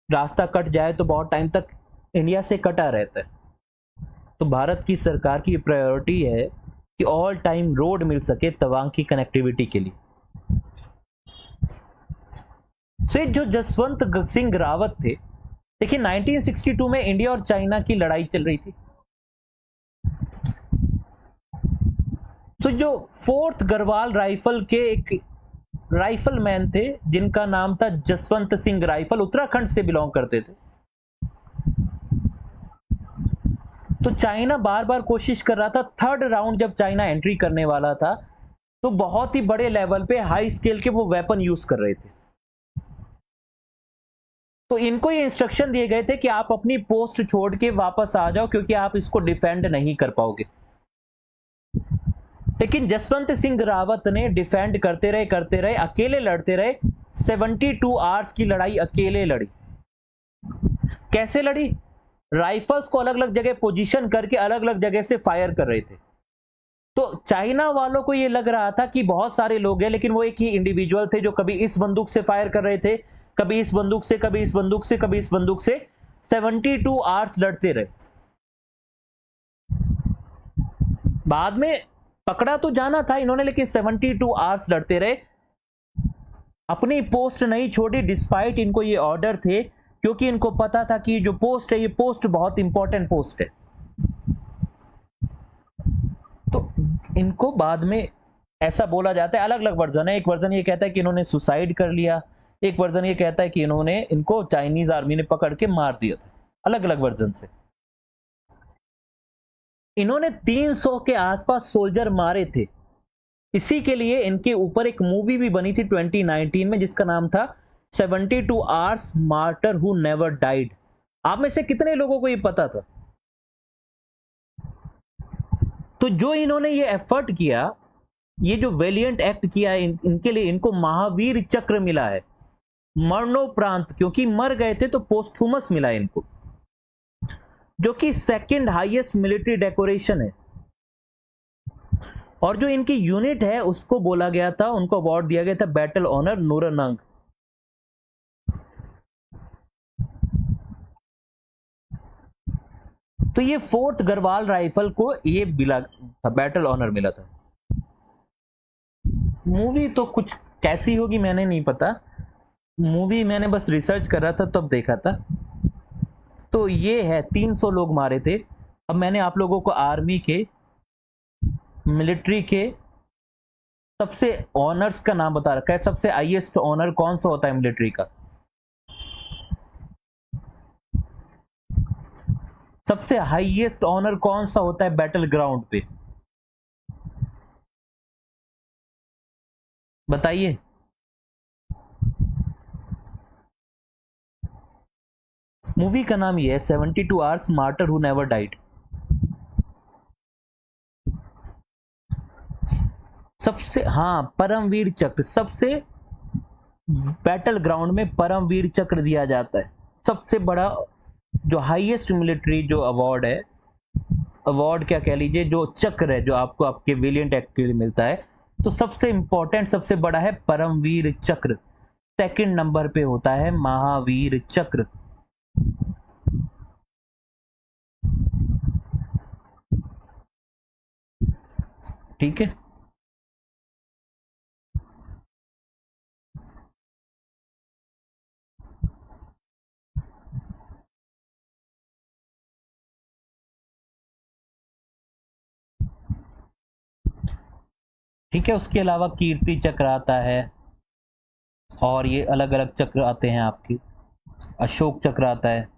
रास्ता कट जाए तो बहुत टाइम तक इंडिया से कटा रहता है। तो भारत की सरकार की प्रायोरिटी है कि ऑल टाइम रोड मिल सके तवांग की कनेक्टिविटी के लिए। तो जो जसवंत सिंह रावत थे, देखिए 1962 में इंडिया और चाइना की लड़ाई चल रही थी। तो जो फोर्थ गढ़वाल राइफल के एक राइफल मैन थे जिनका नाम था जसवंत सिंह राइफल, उत्तराखंड से बिलोंग करते थे। तो चाइना बार बार कोशिश कर रहा था, थर्ड राउंड जब चाइना एंट्री करने वाला था तो बहुत ही बड़े लेवल पे हाई स्केल के वो वेपन यूज कर रहे थे। तो इनको ये इंस्ट्रक्शन दिए गए थे कि आप अपनी पोस्ट छोड़ के वापस आ जाओ क्योंकि आप इसको डिफेंड नहीं कर पाओगे। लेकिन जसवंत सिंह रावत ने डिफेंड करते रहे, अकेले लड़ते रहे। 72 आवर्स की लड़ाई अकेले लड़ी। कैसे लड़ी? राइफल्स को अलग अलग जगह पोजीशन करके अलग अलग जगह से फायर कर रहे थे। तो चाइना वालों को यह लग रहा था कि बहुत सारे लोग हैं, लेकिन वो एक ही इंडिविजुअल थे जो कभी इस बंदूक से फायर कर रहे थे, कभी इस बंदूक से, कभी इस बंदूक से, कभी इस बंदूक से। 72 आवर्स लड़ते रहे। बाद में पकड़ा तो जाना था इन्होंने, लेकिन 72 आवर्स लड़ते रहे, अपनी पोस्ट नहीं छोड़ी डिस्पाइट इनको ये ऑर्डर थे, क्योंकि इनको पता था कि जो पोस्ट है ये पोस्ट बहुत इंपॉर्टेंट पोस्ट है। तो इनको बाद में ऐसा बोला जाता है, अलग अलग वर्जन है। एक वर्जन ये कहता है कि इन्होंने सुसाइड कर लिया, एक वर्जन ये कहता है कि इन्होंने इनको चाइनीज आर्मी ने पकड़ के मार दिया था। अलग अलग वर्जन से इन्होंने 300 के आसपास सोल्जर मारे थे। इसी के लिए इनके ऊपर एक मूवी भी बनी थी 2019 में जिसका नाम था 72 hours martyr who never died. आप में से कितने लोगों को ये पता था? तो जो इन्होंने ये एफर्ट किया, ये जो वेलियंट एक्ट किया है, इनके लिए इनको महावीर चक्र मिला है मरणोपरांत, क्योंकि मर गए थे तो पोस्थुमस मिला है इनको, जो कि सेकंड हाईएस्ट मिलिट्री डेकोरेशन है। और जो इनकी यूनिट है उसको बोला गया था, उनको अवार्ड दिया गया था बैटल ऑनर नूरानांग। तो ये फोर्थ गढ़वाल राइफल को ये मिला था, बैटल ऑनर मिला था। मूवी तो कुछ कैसी होगी मैंने नहीं पता, मूवी मैंने बस रिसर्च कर रहा था तब देखा था। तो ये है 300 लोग मारे थे। अब मैंने आप लोगों को आर्मी के, मिलिट्री के सबसे ऑनर्स का नाम बता रखा है। सबसे हाईएस्ट ऑनर कौन सा होता है मिलिट्री का? सबसे हाईएस्ट ऑनर कौन सा होता है बैटल ग्राउंड पे? बताइए। मूवी का नाम ये है 72 hours martyr who never died. सबसे, हाँ, परमवीर चक्र, सबसे बैटल ग्राउंड में परमवीर चक्र दिया जाता है सबसे बड़ा जो हाईएस्ट मिलिट्री जो अवार्ड है, अवार्ड क्या कह लीजिए, जो चक्र है जो आपको आपके वेलिएंट एक्ट के लिए मिलता है, तो सबसे इंपॉर्टेंट सबसे बड़ा है परमवीर चक्र। सेकंड नंबर पे होता है महावीर चक्र। ठीक है, ठीक है। उसके अलावा कीर्ति चक्र आता है, और ये अलग अलग चक्र आते हैं आपकी। अशोक चक्र आता है।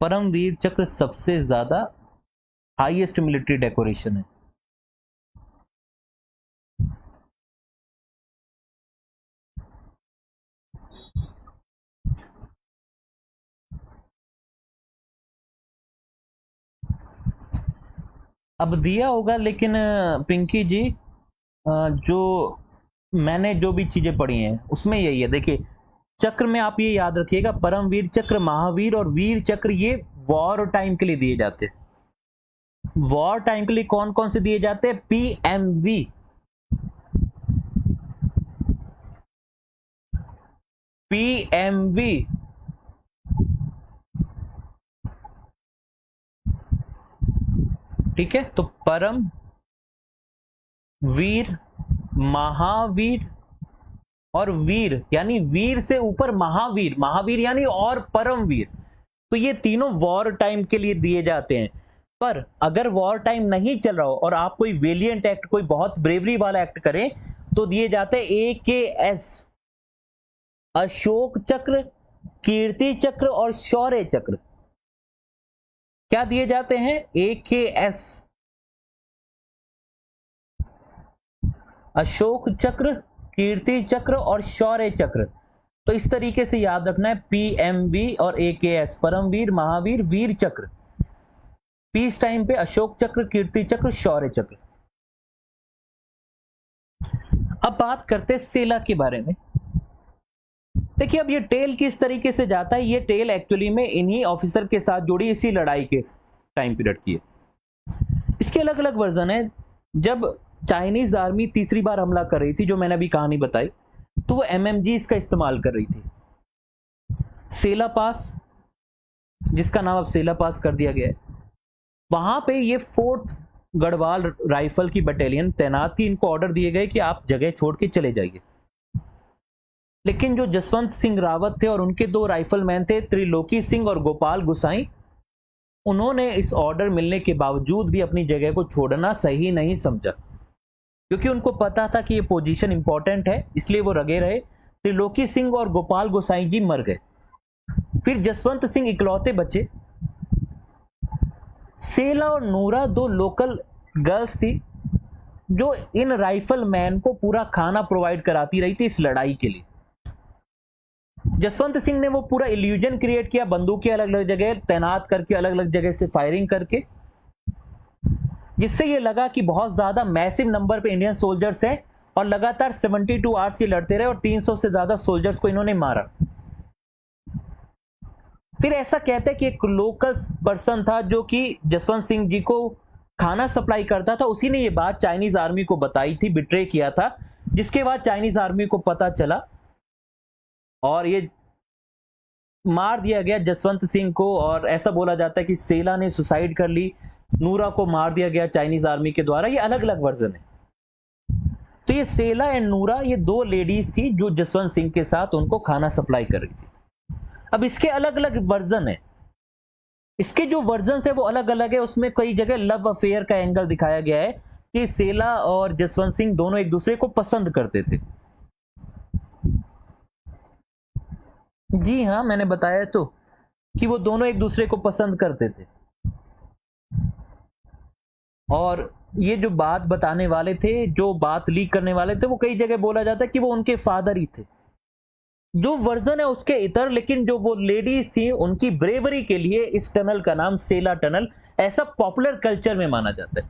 परमवीर चक्र सबसे ज्यादा हाईएस्ट मिलिट्री डेकोरेशन है। अब दिया होगा, लेकिन पिंकी जी, जो मैंने जो भी चीजें पढ़ी हैं उसमें यही है। देखिए, चक्र में आप ये याद रखिएगा, परमवीर चक्र, महावीर और वीर चक्र ये वॉर टाइम के लिए दिए जाते हैं। वॉर टाइम के लिए कौन कौन से दिए जाते हैं? PMV, PMV. ठीक है, तो परम वीर, महावीर और वीर, यानी वीर से ऊपर महावीर, महावीर यानी और परमवीर, तो ये तीनों वॉर टाइम के लिए दिए जाते हैं। पर अगर वॉर टाइम नहीं चल रहा हो और आप कोई वेलिएंट एक्ट, कोई बहुत ब्रेवरी वाला एक्ट करें, तो दिए जाते हैं AKS, अशोक चक्र, कीर्ति चक्र और शौर्य चक्र। क्या दिए जाते हैं? AKS, अशोक चक्र, कीर्ति चक्र और शौर्य चक्र। तो इस तरीके से याद रखना है, PMV और AKS, परमवीर, महावीर, वीर चक्र। पीस टाइम पे अशोक चक्र, कीर्ति चक्र, शौर्य चक्र। अब बात करते हैं सेला के बारे में। देखिए, अब ये टेल किस तरीके से जाता है, ये टेल एक्चुअली में इन्हीं ऑफिसर के साथ जुड़ी इसी लड़ाई के टाइम पीरियड की है। इसके अलग अलग वर्जन है। जब चाइनीज आर्मी तीसरी बार हमला कर रही थी, जो मैंने अभी कहानी बताई, तो वो MMGs का इस्तेमाल कर रही थी। सेला पास, जिसका नाम अब सेला पास कर दिया गया है, वहां पे ये 4th गढ़वाल राइफल की बटालियन तैनात थी। इनको ऑर्डर दिए गए कि आप जगह छोड़ के चले जाइए। लेकिन जो जसवंत सिंह रावत थे और उनके 2 राइफलमैन थे, त्रिलोकी सिंह और गोपाल गुसाई, उन्होंने इस ऑर्डर मिलने के बावजूद भी अपनी जगह को छोड़ना सही नहीं समझा, क्योंकि उनको पता था कि ये पोजीशन इंपॉर्टेंट है, इसलिए वो लगे रहे। त्रिलोकी सिंह और गोपाल गोसाई जी मर गए। फिर जसवंत सिंह इकलौते बचे। सेला और नूरा 2 लोकल गर्ल्स थी, जो इन राइफल मैन को पूरा खाना प्रोवाइड कराती रही थी इस लड़ाई के लिए। जसवंत सिंह ने वो पूरा इल्यूजन क्रिएट किया, बंदूकें अलग अलग जगह तैनात करके, अलग अलग जगह से फायरिंग करके, जिससे ये लगा कि बहुत ज्यादा मैसिव नंबर पे इंडियन सोल्जर्स हैं, और लगातार 72 आवर्स ये लड़ते रहे और 300 से ज्यादा सोल्जर्स को इन्होंने मारा। फिर ऐसा कहते हैं कि एक लोकल पर्सन था जो कि जसवंत सिंह जी को खाना सप्लाई करता था, उसी ने ये बात चाइनीज आर्मी को बताई थी, बिट्रे किया था, जिसके बाद चाइनीज आर्मी को पता चला और ये मार दिया गया जसवंत सिंह को। और ऐसा बोला जाता है कि सेला ने सुसाइड कर ली, नूरा को मार दिया गया चाइनीज आर्मी के द्वारा। ये अलग अलग वर्जन है। तो ये सेला एंड नूरा, ये 2 लेडीज थी जो जसवंत सिंह के साथ उनको खाना सप्लाई कर रही थी। अब इसके अलग अलग वर्जन है। इसके जो वर्जन है वो अलग अलग है। उसमें कई जगह लव अफेयर का एंगल दिखाया गया है कि सेला और जसवंत सिंह दोनों एक दूसरे को पसंद करते थे। जी हाँ, मैंने बताया तो कि वो दोनों एक दूसरे को पसंद करते थे। और ये जो बात बताने वाले थे, जो बात लीक करने वाले थे, वो कई जगह बोला जाता है कि वो उनके फादर ही थे। जो वर्जन है उसके इतर, लेकिन जो वो लेडीज थी उनकी ब्रेवरी के लिए इस टनल का नाम सेला टनल ऐसा पॉपुलर कल्चर में माना जाता है।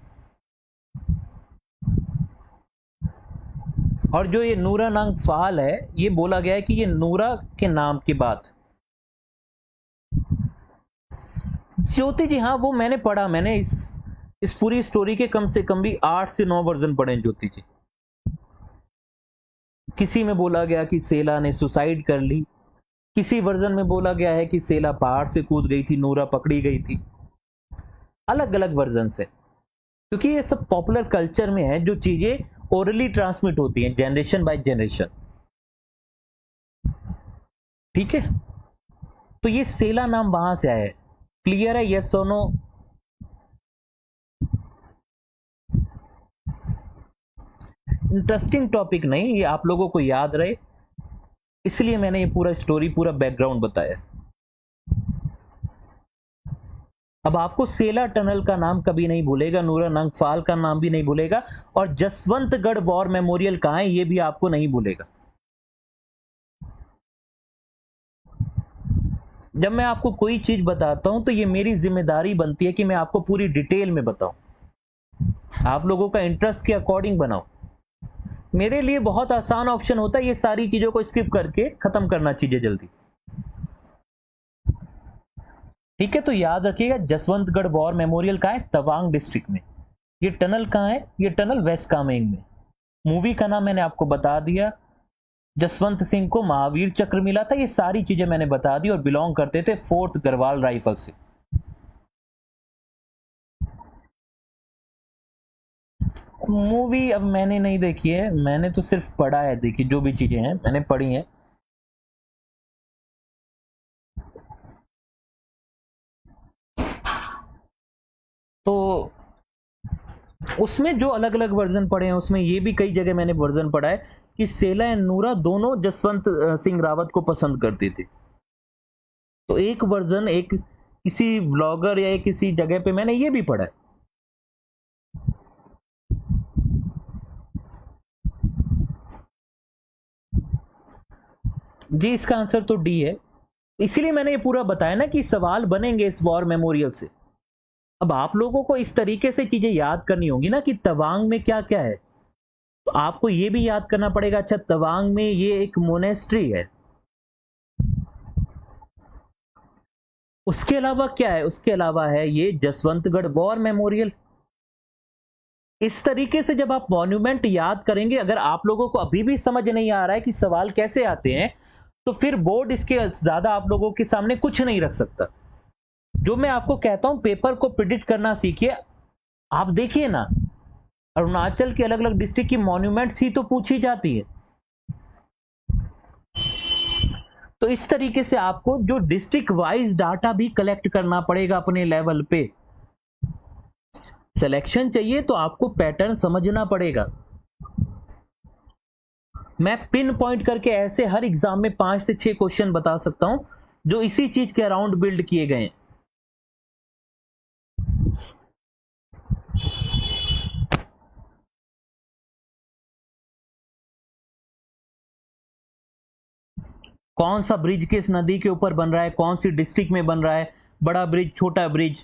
और जो ये नूरा नांगफाल है, ये बोला गया है कि ये नूरा के नाम के बाद ज्योति जी, हाँ वो मैंने पढ़ा, मैंने इस पूरी स्टोरी के कम से कम भी 8 से 9 वर्जन पढ़े हैं ज्योति जी। किसी में बोला गया कि सेला ने सुसाइड कर ली, किसी वर्जन में बोला गया है कि सेला पहाड़ से कूद गई थी, नूरा पकड़ी गई थी। अलग अलग वर्जन से, क्योंकि ये सब पॉपुलर कल्चर में है, जो चीजें ओरली ट्रांसमिट होती हैं जनरेशन बाय जनरेशन। ठीक है, तो ये सेला नाम वहां से आया है। क्लियर है, यस और नो? इंटरेस्टिंग टॉपिक नहीं, ये आप लोगों को याद रहे, इसलिए मैंने ये पूरा स्टोरी, पूरा बैकग्राउंड बताया। अब आपको सेला टनल का नाम कभी नहीं भूलेगा, नूरा नांगफाल का नाम भी नहीं भूलेगा, और जसवंतगढ़ वॉर मेमोरियल कहाँ है ये भी आपको नहीं भूलेगा। जब मैं आपको कोई चीज बताता हूं तो ये मेरी जिम्मेदारी बनती है कि मैं आपको पूरी डिटेल में बताऊं, आप लोगों का इंटरेस्ट के अकॉर्डिंग बनाओ। मेरे लिए बहुत आसान ऑप्शन होता है ये सारी चीजों को स्किप करके खत्म करना चीजें जल्दी। ठीक है, तो याद रखिएगा, जसवंतगढ़ वॉर मेमोरियल कहाँ है? तवांग डिस्ट्रिक्ट में। ये टनल कहाँ है? ये टनल वेस्ट कामेंग में। मूवी का नाम मैंने आपको बता दिया, जसवंत सिंह को महावीर चक्र मिला था, ये सारी चीजें मैंने बता दी, और बिलोंग करते थे 4th गढ़वाल राइफल से। मूवी अब मैंने नहीं देखी है, मैंने तो सिर्फ पढ़ा है, देखी जो भी चीजें हैं मैंने पढ़ी हैं। तो उसमें जो अलग अलग वर्जन पढ़े हैं, उसमें ये भी कई जगह मैंने वर्जन पढ़ा है कि सेला एंड नूरा दोनों जसवंत सिंह रावत को पसंद करती थी। तो एक वर्जन, एक किसी व्लॉगर या किसी जगह पे मैंने ये भी पढ़ा है। जी, इसका आंसर तो डी है। इसीलिए मैंने ये पूरा बताया ना कि सवाल बनेंगे इस वॉर मेमोरियल से। अब आप लोगों को इस तरीके से चीजें याद करनी होगी ना कि तवांग में क्या क्या है, तो आपको ये भी याद करना पड़ेगा, अच्छा तवांग में ये एक मोनेस्ट्री है, उसके अलावा क्या है? उसके अलावा है ये जसवंतगढ़ वॉर मेमोरियल। इस तरीके से जब आप मॉन्यूमेंट याद करेंगे, अगर आप लोगों को अभी भी समझ नहीं आ रहा है कि सवाल कैसे आते हैं, तो फिर बोर्ड इसके ज्यादा आप लोगों के सामने कुछ नहीं रख सकता। जो मैं आपको कहता हूं, पेपर को प्रिडिक्ट करना सीखिए। आप देखिए ना, अरुणाचल के अलग अलग डिस्ट्रिक्ट की मॉन्यूमेंट्स ही तो पूछी जाती है। तो इस तरीके से आपको जो डिस्ट्रिक्ट वाइज डाटा भी कलेक्ट करना पड़ेगा अपने लेवल पे। सिलेक्शन चाहिए तो आपको पैटर्न समझना पड़ेगा। मैं पिन पॉइंट करके ऐसे हर एग्जाम में 5 से 6 क्वेश्चन बता सकता हूं जो इसी चीज के अराउंड बिल्ड किए गए हैं। कौन सा ब्रिज किस नदी के ऊपर बन रहा है, कौन सी डिस्ट्रिक्ट में बन रहा है, बड़ा ब्रिज, छोटा ब्रिज,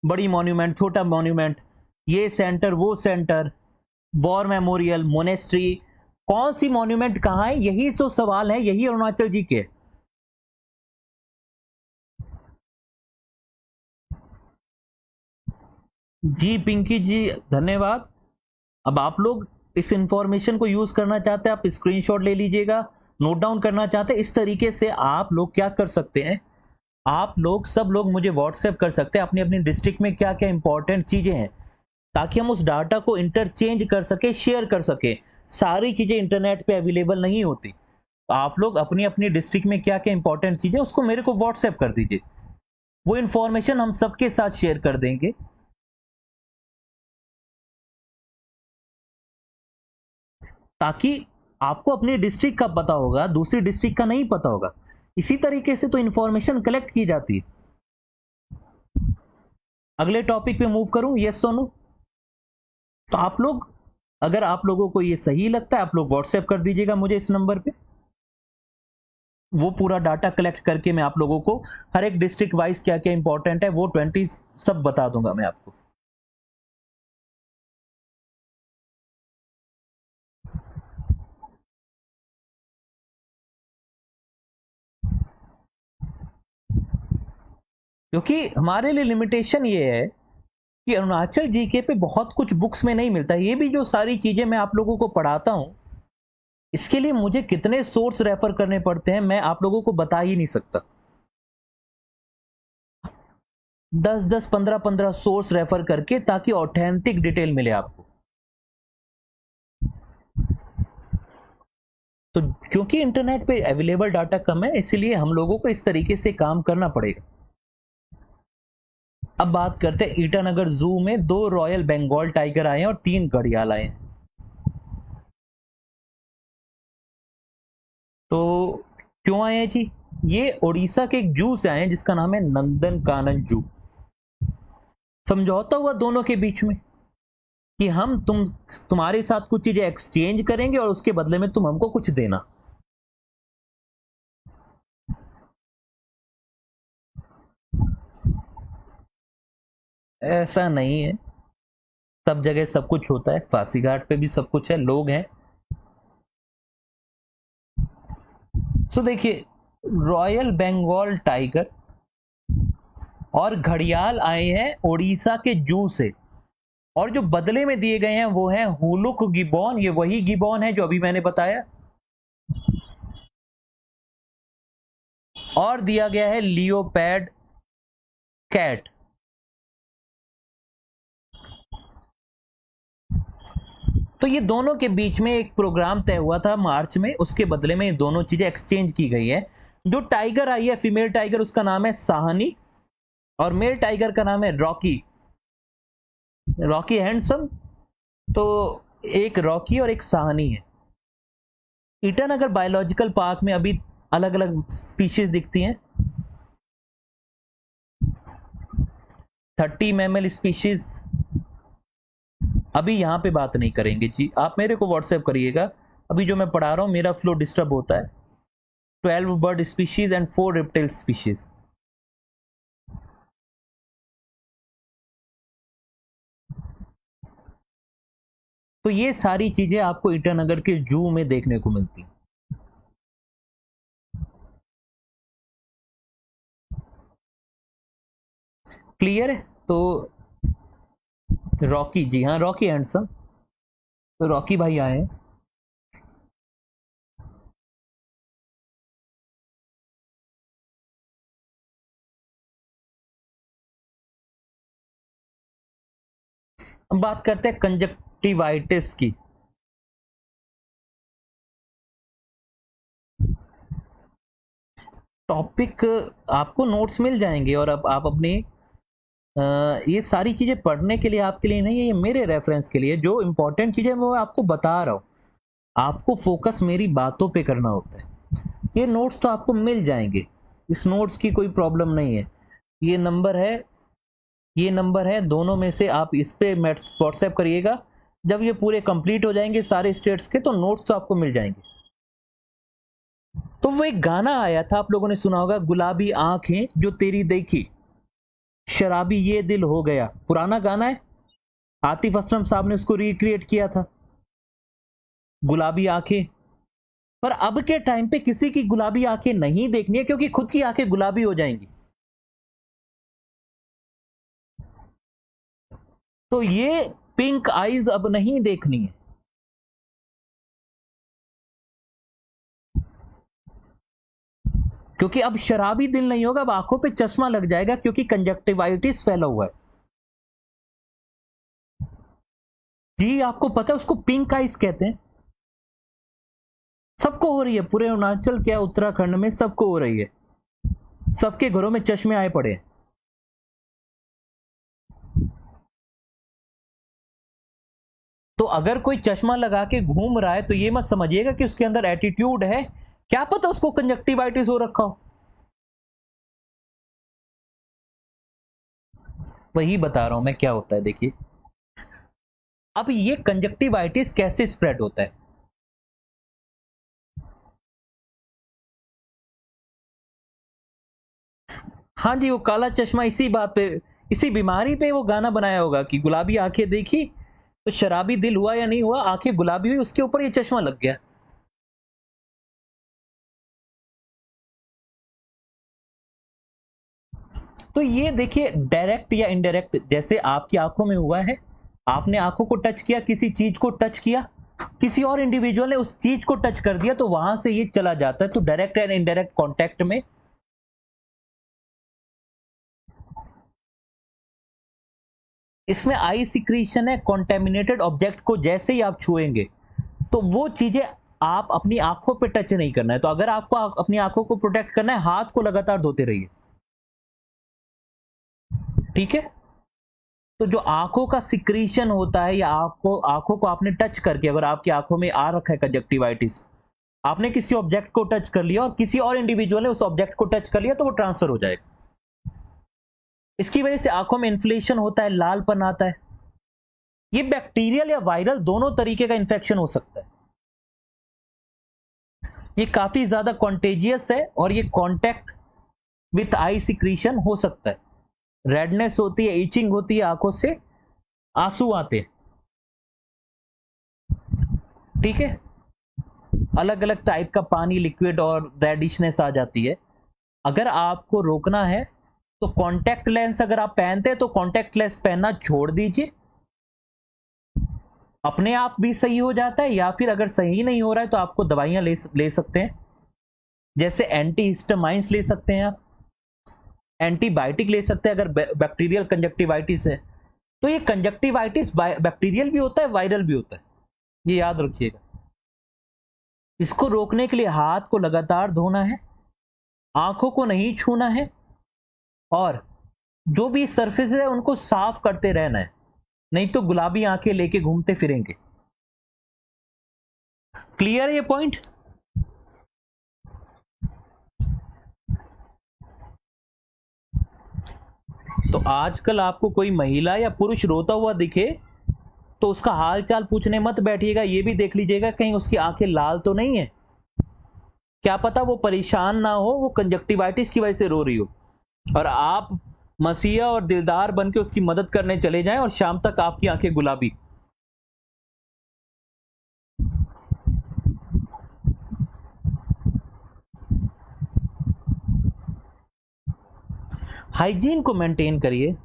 बड़ी मॉन्यूमेंट, छोटा मॉन्यूमेंट, ये सेंटर, वो सेंटर, वॉर मेमोरियल, मोनेस्ट्री, कौन सी मॉन्यूमेंट कहां है, यही तो सवाल है, यही अरुणाचल जी के। जी पिंकी जी, धन्यवाद। अब आप लोग इस इंफॉर्मेशन को यूज करना चाहते हैं, आप स्क्रीनशॉट ले लीजिएगा, नोट डाउन करना चाहते हैं, इस तरीके से आप लोग क्या कर सकते हैं, आप लोग सब लोग मुझे व्हाट्सएप कर सकते हैं अपनी अपनी डिस्ट्रिक्ट में क्या क्या इंपॉर्टेंट चीजें हैं, ताकि हम उस डाटा को इंटरचेंज कर सके, शेयर कर सके। सारी चीजें इंटरनेट पे अवेलेबल नहीं होती, तो आप लोग अपनी अपनी डिस्ट्रिक्ट में क्या क्या इंपॉर्टेंट चीजें उसको मेरे को व्हाट्सएप कर दीजिए, वो इंफॉर्मेशन हम सबके साथ शेयर कर देंगे। ताकि आपको अपनी डिस्ट्रिक्ट का पता होगा, दूसरी डिस्ट्रिक्ट का नहीं पता होगा। इसी तरीके से तो इंफॉर्मेशन कलेक्ट की जाती है। अगले टॉपिक पे मूव करूं, यस सोनू? तो आप लोग, अगर आप लोगों को ये सही लगता है, आप लोग व्हाट्सएप कर दीजिएगा मुझे इस नंबर पे, वो पूरा डाटा कलेक्ट करके मैं आप लोगों को हर एक डिस्ट्रिक्ट वाइज क्या क्या इंपॉर्टेंट है वो 20 सब बता दूंगा मैं आपको। क्योंकि हमारे लिए लिमिटेशन ये है कि अरुणाचल जीके पे बहुत कुछ बुक्स में नहीं मिलता। ये भी जो सारी चीजें मैं आप लोगों को पढ़ाता हूं, इसके लिए मुझे कितने सोर्स रेफर करने पड़ते हैं मैं आप लोगों को बता ही नहीं सकता। 10-10, 15-15 सोर्स रेफर करके, ताकि ऑथेंटिक डिटेल मिले आपको। तो क्योंकि इंटरनेट पे अवेलेबल डाटा कम है, इसलिए हम लोगों को इस तरीके से काम करना पड़ेगा। अब बात करते हैं, ईटानगर जू में 2 रॉयल बंगाल टाइगर आए हैं और 3 घड़ियाल आए हैं। तो क्यों आए हैं जी? ये उड़ीसा के एक जू से आए हैं जिसका नाम है नंदन कानन जू। समझौता हुआ दोनों के बीच में कि हम तुम्हारे साथ कुछ चीजें एक्सचेंज करेंगे और उसके बदले में तुम हमको कुछ देना। ऐसा नहीं है, सब जगह सब कुछ होता है, फांसी घाट पे भी सब कुछ है, लोग हैं। तो देखिए, रॉयल बंगाल टाइगर और घड़ियाल आए हैं उड़ीसा के जू से, और जो बदले में दिए गए हैं वो है हुलुक गिबॉन। ये वही गिबॉन है जो अभी मैंने बताया, और दिया गया है लियोपैड कैट। तो ये दोनों के बीच में एक प्रोग्राम तय हुआ था मार्च में, उसके बदले में ये दोनों चीजें एक्सचेंज की गई है। जो टाइगर आई है फीमेल टाइगर, उसका नाम है साहनी, और मेल टाइगर का नाम है रॉकी, रॉकी हैंडसम। तो एक रॉकी और एक साहनी है। ईटानगर बायोलॉजिकल पार्क में अभी अलग अलग स्पीशीज दिखती हैं, 30 मैमल स्पीशीज। अभी यहाँ पे बात नहीं करेंगे जी, आप मेरे को व्हाट्सएप करिएगा। अभी जो मैं पढ़ा रहा हूँ मेरा फ्लो डिस्टर्ब होता है। 12 bird species and 4 reptile species. तो ये सारी चीजें आपको ईटानगर के जू में देखने को मिलती। क्लियर है? तो रॉकी, जी हाँ, रॉकी हैंडसम, तो रॉकी भाई आए हैं। हम बात करते हैं कंजक्टिवाइटिस की। टॉपिक आपको नोट्स मिल जाएंगे, और अब आप अपने ये सारी चीजें पढ़ने के लिए आपके लिए नहीं है, ये मेरे रेफरेंस के लिए। जो इंपॉर्टेंट चीजें वो आपको बता रहा हूँ, आपको फोकस मेरी बातों पे करना होता है। ये नोट्स तो आपको मिल जाएंगे, इस नोट्स की कोई प्रॉब्लम नहीं है। ये नंबर है, ये नंबर है, दोनों में से आप इस पे व्हाट्सएप करिएगा। जब ये पूरे कंप्लीट हो जाएंगे सारे स्टेट्स के, तो नोट्स तो आपको मिल जाएंगे। तो वो एक गाना आया था, आप लोगों ने सुना होगा, गुलाबी आंखें जो तेरी देखी, शराबी ये दिल हो गया। पुराना गाना है, आतिफ असलम साहब ने उसको रिक्रिएट किया था, गुलाबी आंखें। पर अब के टाइम पे किसी की गुलाबी आंखें नहीं देखनी है, क्योंकि खुद की आंखें गुलाबी हो जाएंगी। तो ये पिंक आईज अब नहीं देखनी है। क्योंकि अब शराबी दिल नहीं होगा, अब आंखों पे चश्मा लग जाएगा, क्योंकि कंजक्टिवाइटिस फैला हुआ है। जी आपको पता है, उसको पिंक आइज कहते हैं। सबको हो रही है, पूरे अरुणाचल क्या उत्तराखंड में सबको हो रही है, सबके घरों में चश्मे आए पड़े हैं। तो अगर कोई चश्मा लगा के घूम रहा है, तो ये मत समझिएगा कि उसके अंदर एटीट्यूड है, क्या पता उसको कंजक्टिवाइटिस हो रखा हो। वही बता रहा हूं मैं क्या होता है, देखिए। अब ये कंजक्टिवाइटिस कैसे स्प्रेड होता है? हाँ जी, वो काला चश्मा इसी बात पे, इसी बीमारी पे वो गाना बनाया होगा कि गुलाबी आंखें देखी तो शराबी दिल हुआ या नहीं हुआ, आंखें गुलाबी हुई, उसके ऊपर ये चश्मा लग गया। तो ये देखिए डायरेक्ट या इनडायरेक्ट, जैसे आपकी आंखों में हुआ है, आपने आंखों को टच किया, किसी चीज को टच किया, किसी और इंडिविजुअल ने उस चीज को टच कर दिया, तो वहां से ये चला जाता है। तो डायरेक्ट एंड इनडायरेक्ट कांटेक्ट में इसमें आई सिक्रीशन है। कॉन्टेमिनेटेड ऑब्जेक्ट को जैसे ही आप छुएंगे तो वो चीजें आप अपनी आंखों पे टच नहीं करना है। तो अगर आपको अपनी आंखों को प्रोटेक्ट करना है, हाथ को लगातार धोते रहिए, ठीक है। तो जो आंखों का सिक्रीशन होता है, या आपको आंखों को आपने टच करके, अगर आपकी आंखों में आ रखा है कंजक्टिवाइटिस, आपने किसी ऑब्जेक्ट को टच कर लिया और किसी और इंडिविजुअल ने उस ऑब्जेक्ट को टच कर लिया, तो वो ट्रांसफर हो जाएगा। इसकी वजह से आंखों में इन्फ्लेशन होता है, लालपन आता है। ये बैक्टीरियल या वायरल दोनों तरीके का इंफेक्शन हो सकता है। ये काफी ज्यादा कॉन्टेजियस है और ये कांटेक्ट विथ आई सिक्रीशन हो सकता है। रेडनेस होती है, इचिंग होती है, आंखों से आंसू आते हैं, ठीक है। अलग अलग टाइप का पानी, लिक्विड और रेडिशनेस आ जाती है। अगर आपको रोकना है तो कॉन्टैक्ट लेंस अगर आप पहनते हैं तो कॉन्टैक्ट लेंस पहनना छोड़ दीजिए, अपने आप भी सही हो जाता है। या फिर अगर सही नहीं हो रहा है तो आपको दवाइयां ले सकते हैं, जैसे एंटी हिस्टामाइंस ले सकते हैं, आप एंटीबायोटिक ले सकते हैं अगर बैक्टीरियल कंजक्टिवाइटिस है। तो ये कंजक्टिवाइटिस बैक्टीरियल भी होता है, वायरल भी होता है, ये याद रखिएगा। इसको रोकने के लिए हाथ को लगातार धोना है, आंखों को नहीं छूना है, और जो भी सरफेस है उनको साफ करते रहना है, नहीं तो गुलाबी आंखें लेके घूमते फिरेंगे। क्लियर ये पॉइंट? तो आजकल आपको कोई महिला या पुरुष रोता हुआ दिखे तो उसका हाल चाल पूछने मत बैठिएगा, ये भी देख लीजिएगा कहीं उसकी आंखें लाल तो नहीं है। क्या पता वो परेशान ना हो, वो कंजक्टिवाइटिस की वजह से रो रही हो, और आप मसीहा और दिलदार बन के उसकी मदद करने चले जाएं और शाम तक आपकी आंखें गुलाबी। हाइजीन को मेंटेन करिए।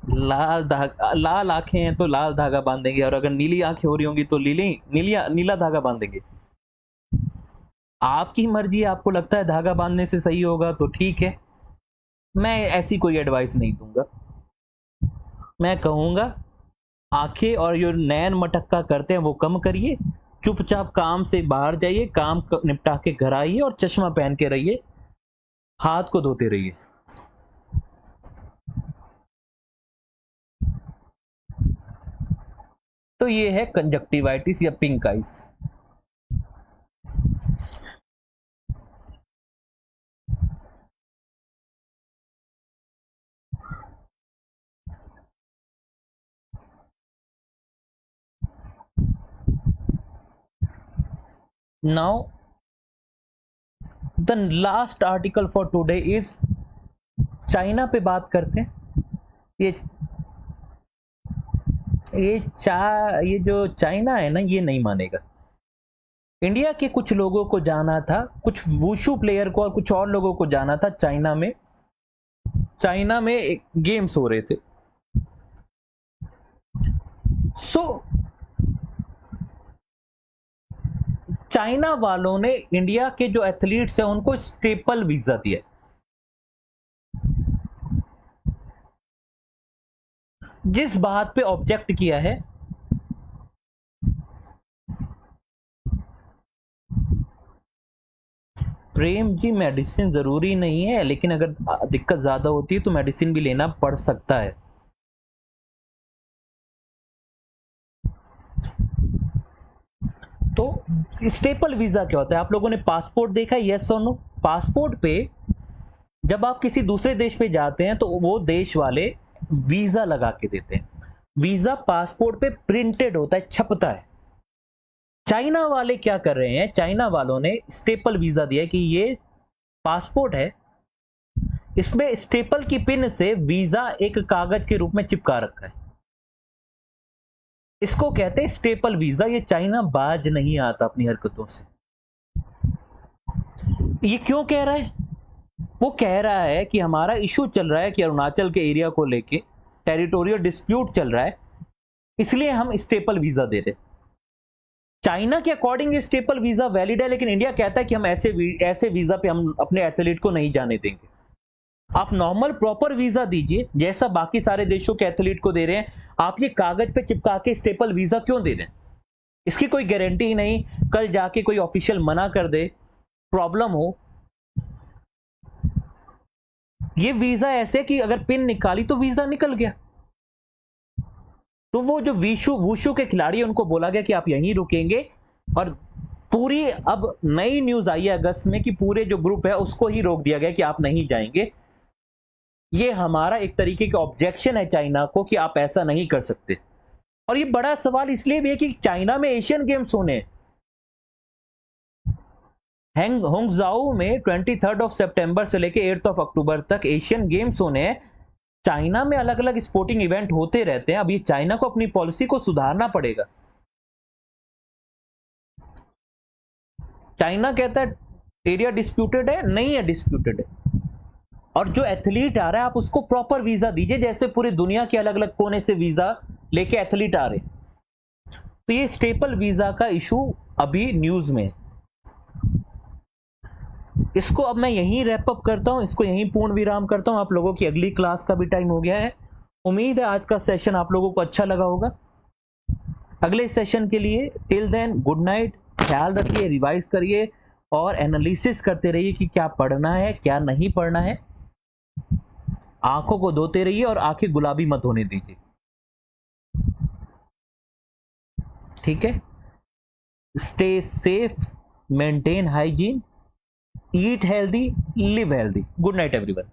लाल आंखें हैं तो लाल धागा बांधेंगे, और अगर नीली आंखें हो रही होंगी तो नीला धागा बांधेंगे। आपकी मर्जी, आपको लगता है धागा बांधने से सही होगा तो ठीक है, मैं ऐसी कोई एडवाइस नहीं दूंगा। मैं कहूंगा आंखें और जो नैन मटक्का करते हैं वो कम करिए, चुपचाप काम से बाहर जाइए, काम निपटा के घर आइए और चश्मा पहन के रहिए, हाथ को धोते रहिए। तो ये है कंजक्टिवाइटिस या pink ice. Now the last article for today is, China पे बात करते हैं। ये ये जो चाइना है ना, ये नहीं मानेगा। इंडिया के कुछ लोगों को जाना था, कुछ वुशु प्लेयर को और कुछ और लोगों को जाना था चाइना में। चाइना में गेम्स हो रहे थे। सो चाइना वालों ने इंडिया के जो एथलीट्स हैं उनको स्टेपल वीजा दिया। जिस बात पे ऑब्जेक्ट किया है, प्रेम जी मेडिसिन जरूरी नहीं है, लेकिन अगर दिक्कत ज्यादा होती है तो मेडिसिन भी लेना पड़ सकता है। तो स्टेपल वीजा क्या होता है? आप लोगों ने पासपोर्ट देखा है, यस और नो? पासपोर्ट पे जब आप किसी दूसरे देश पे जाते हैं तो वो देश वाले वीजा लगा के देते हैं। वीजा पासपोर्ट पे प्रिंटेड होता है, छपता है। चाइना वाले क्या कर रहे हैं, चाइना वालों ने स्टेपल वीजा दिया कि ये पासपोर्ट है, इसमें स्टेपल की पिन से वीजा एक कागज के रूप में चिपका रखा है, इसको कहते हैं स्टेपल वीजा। ये चाइना बाज नहीं आता अपनी हरकतों से। ये क्यों कह रहा है? वो कह रहा है कि हमारा इशू चल रहा है कि अरुणाचल के एरिया को लेके टेरिटोरियल डिस्प्यूट चल रहा है, इसलिए हम स्टेपल वीजा दे रहे। चाइना के अकॉर्डिंग ये स्टेपल वीजा वैलिड है, लेकिन इंडिया कहता है कि हम ऐसे वीजा पे हम अपने एथलीट को नहीं जाने देंगे। आप नॉर्मल प्रॉपर वीजा दीजिए जैसा बाकी सारे देशों के एथलीट को दे रहे हैं। आप ये कागज पे चिपका के स्टेपल वीजा क्यों दे रहे हैं? इसकी कोई गारंटी ही नहीं, कल जाके कोई ऑफिशियल मना कर दे, प्रॉब्लम हो। ये वीजा ऐसे कि अगर पिन निकाली तो वीजा निकल गया। तो वो जो वुशु के खिलाड़ी है उनको बोला गया कि आप यहीं रुकेंगे, और पूरी अब नई न्यूज आई है अगस्त में कि पूरे जो ग्रुप है उसको ही रोक दिया गया कि आप नहीं जाएंगे। ये हमारा एक तरीके का ऑब्जेक्शन है चाइना को कि आप ऐसा नहीं कर सकते। और ये बड़ा सवाल इसलिए भी है कि चाइना में एशियन गेम्स होने, होंगजाओ में 23 सितंबर से लेके 8 अक्टूबर तक एशियन गेम्स होने हैं। चाइना में अलग अलग स्पोर्टिंग इवेंट होते रहते हैं। अब ये चाइना को अपनी पॉलिसी को सुधारना पड़ेगा। चाइना कहता है एरिया डिस्प्यूटेड है, नहीं है डिस्प्यूटेड है। और जो एथलीट आ रहा है आप उसको प्रॉपर वीजा दीजिए, जैसे पूरी दुनिया के अलग अलग कोने से वीजा लेके एथलीट आ रहे। तो ये स्टेपल वीजा का इशू अभी न्यूज में है। इसको अब मैं यहीं रैप अप करता हूं, इसको यहीं पूर्ण विराम करता हूं। आप लोगों की अगली क्लास का भी टाइम हो गया है। उम्मीद है आज का सेशन आप लोगों को अच्छा लगा होगा। अगले सेशन के लिए टिल देन गुड नाइट। ख्याल रखिए, रिवाइज करिए और एनालिसिस करते रहिए कि क्या पढ़ना है क्या नहीं पढ़ना है। आंखों को धोते रहिए और आंखें गुलाबी मत होने दीजिए, ठीक है? Stay safe, maintain hygiene, eat healthy, live healthy. Good night everyone.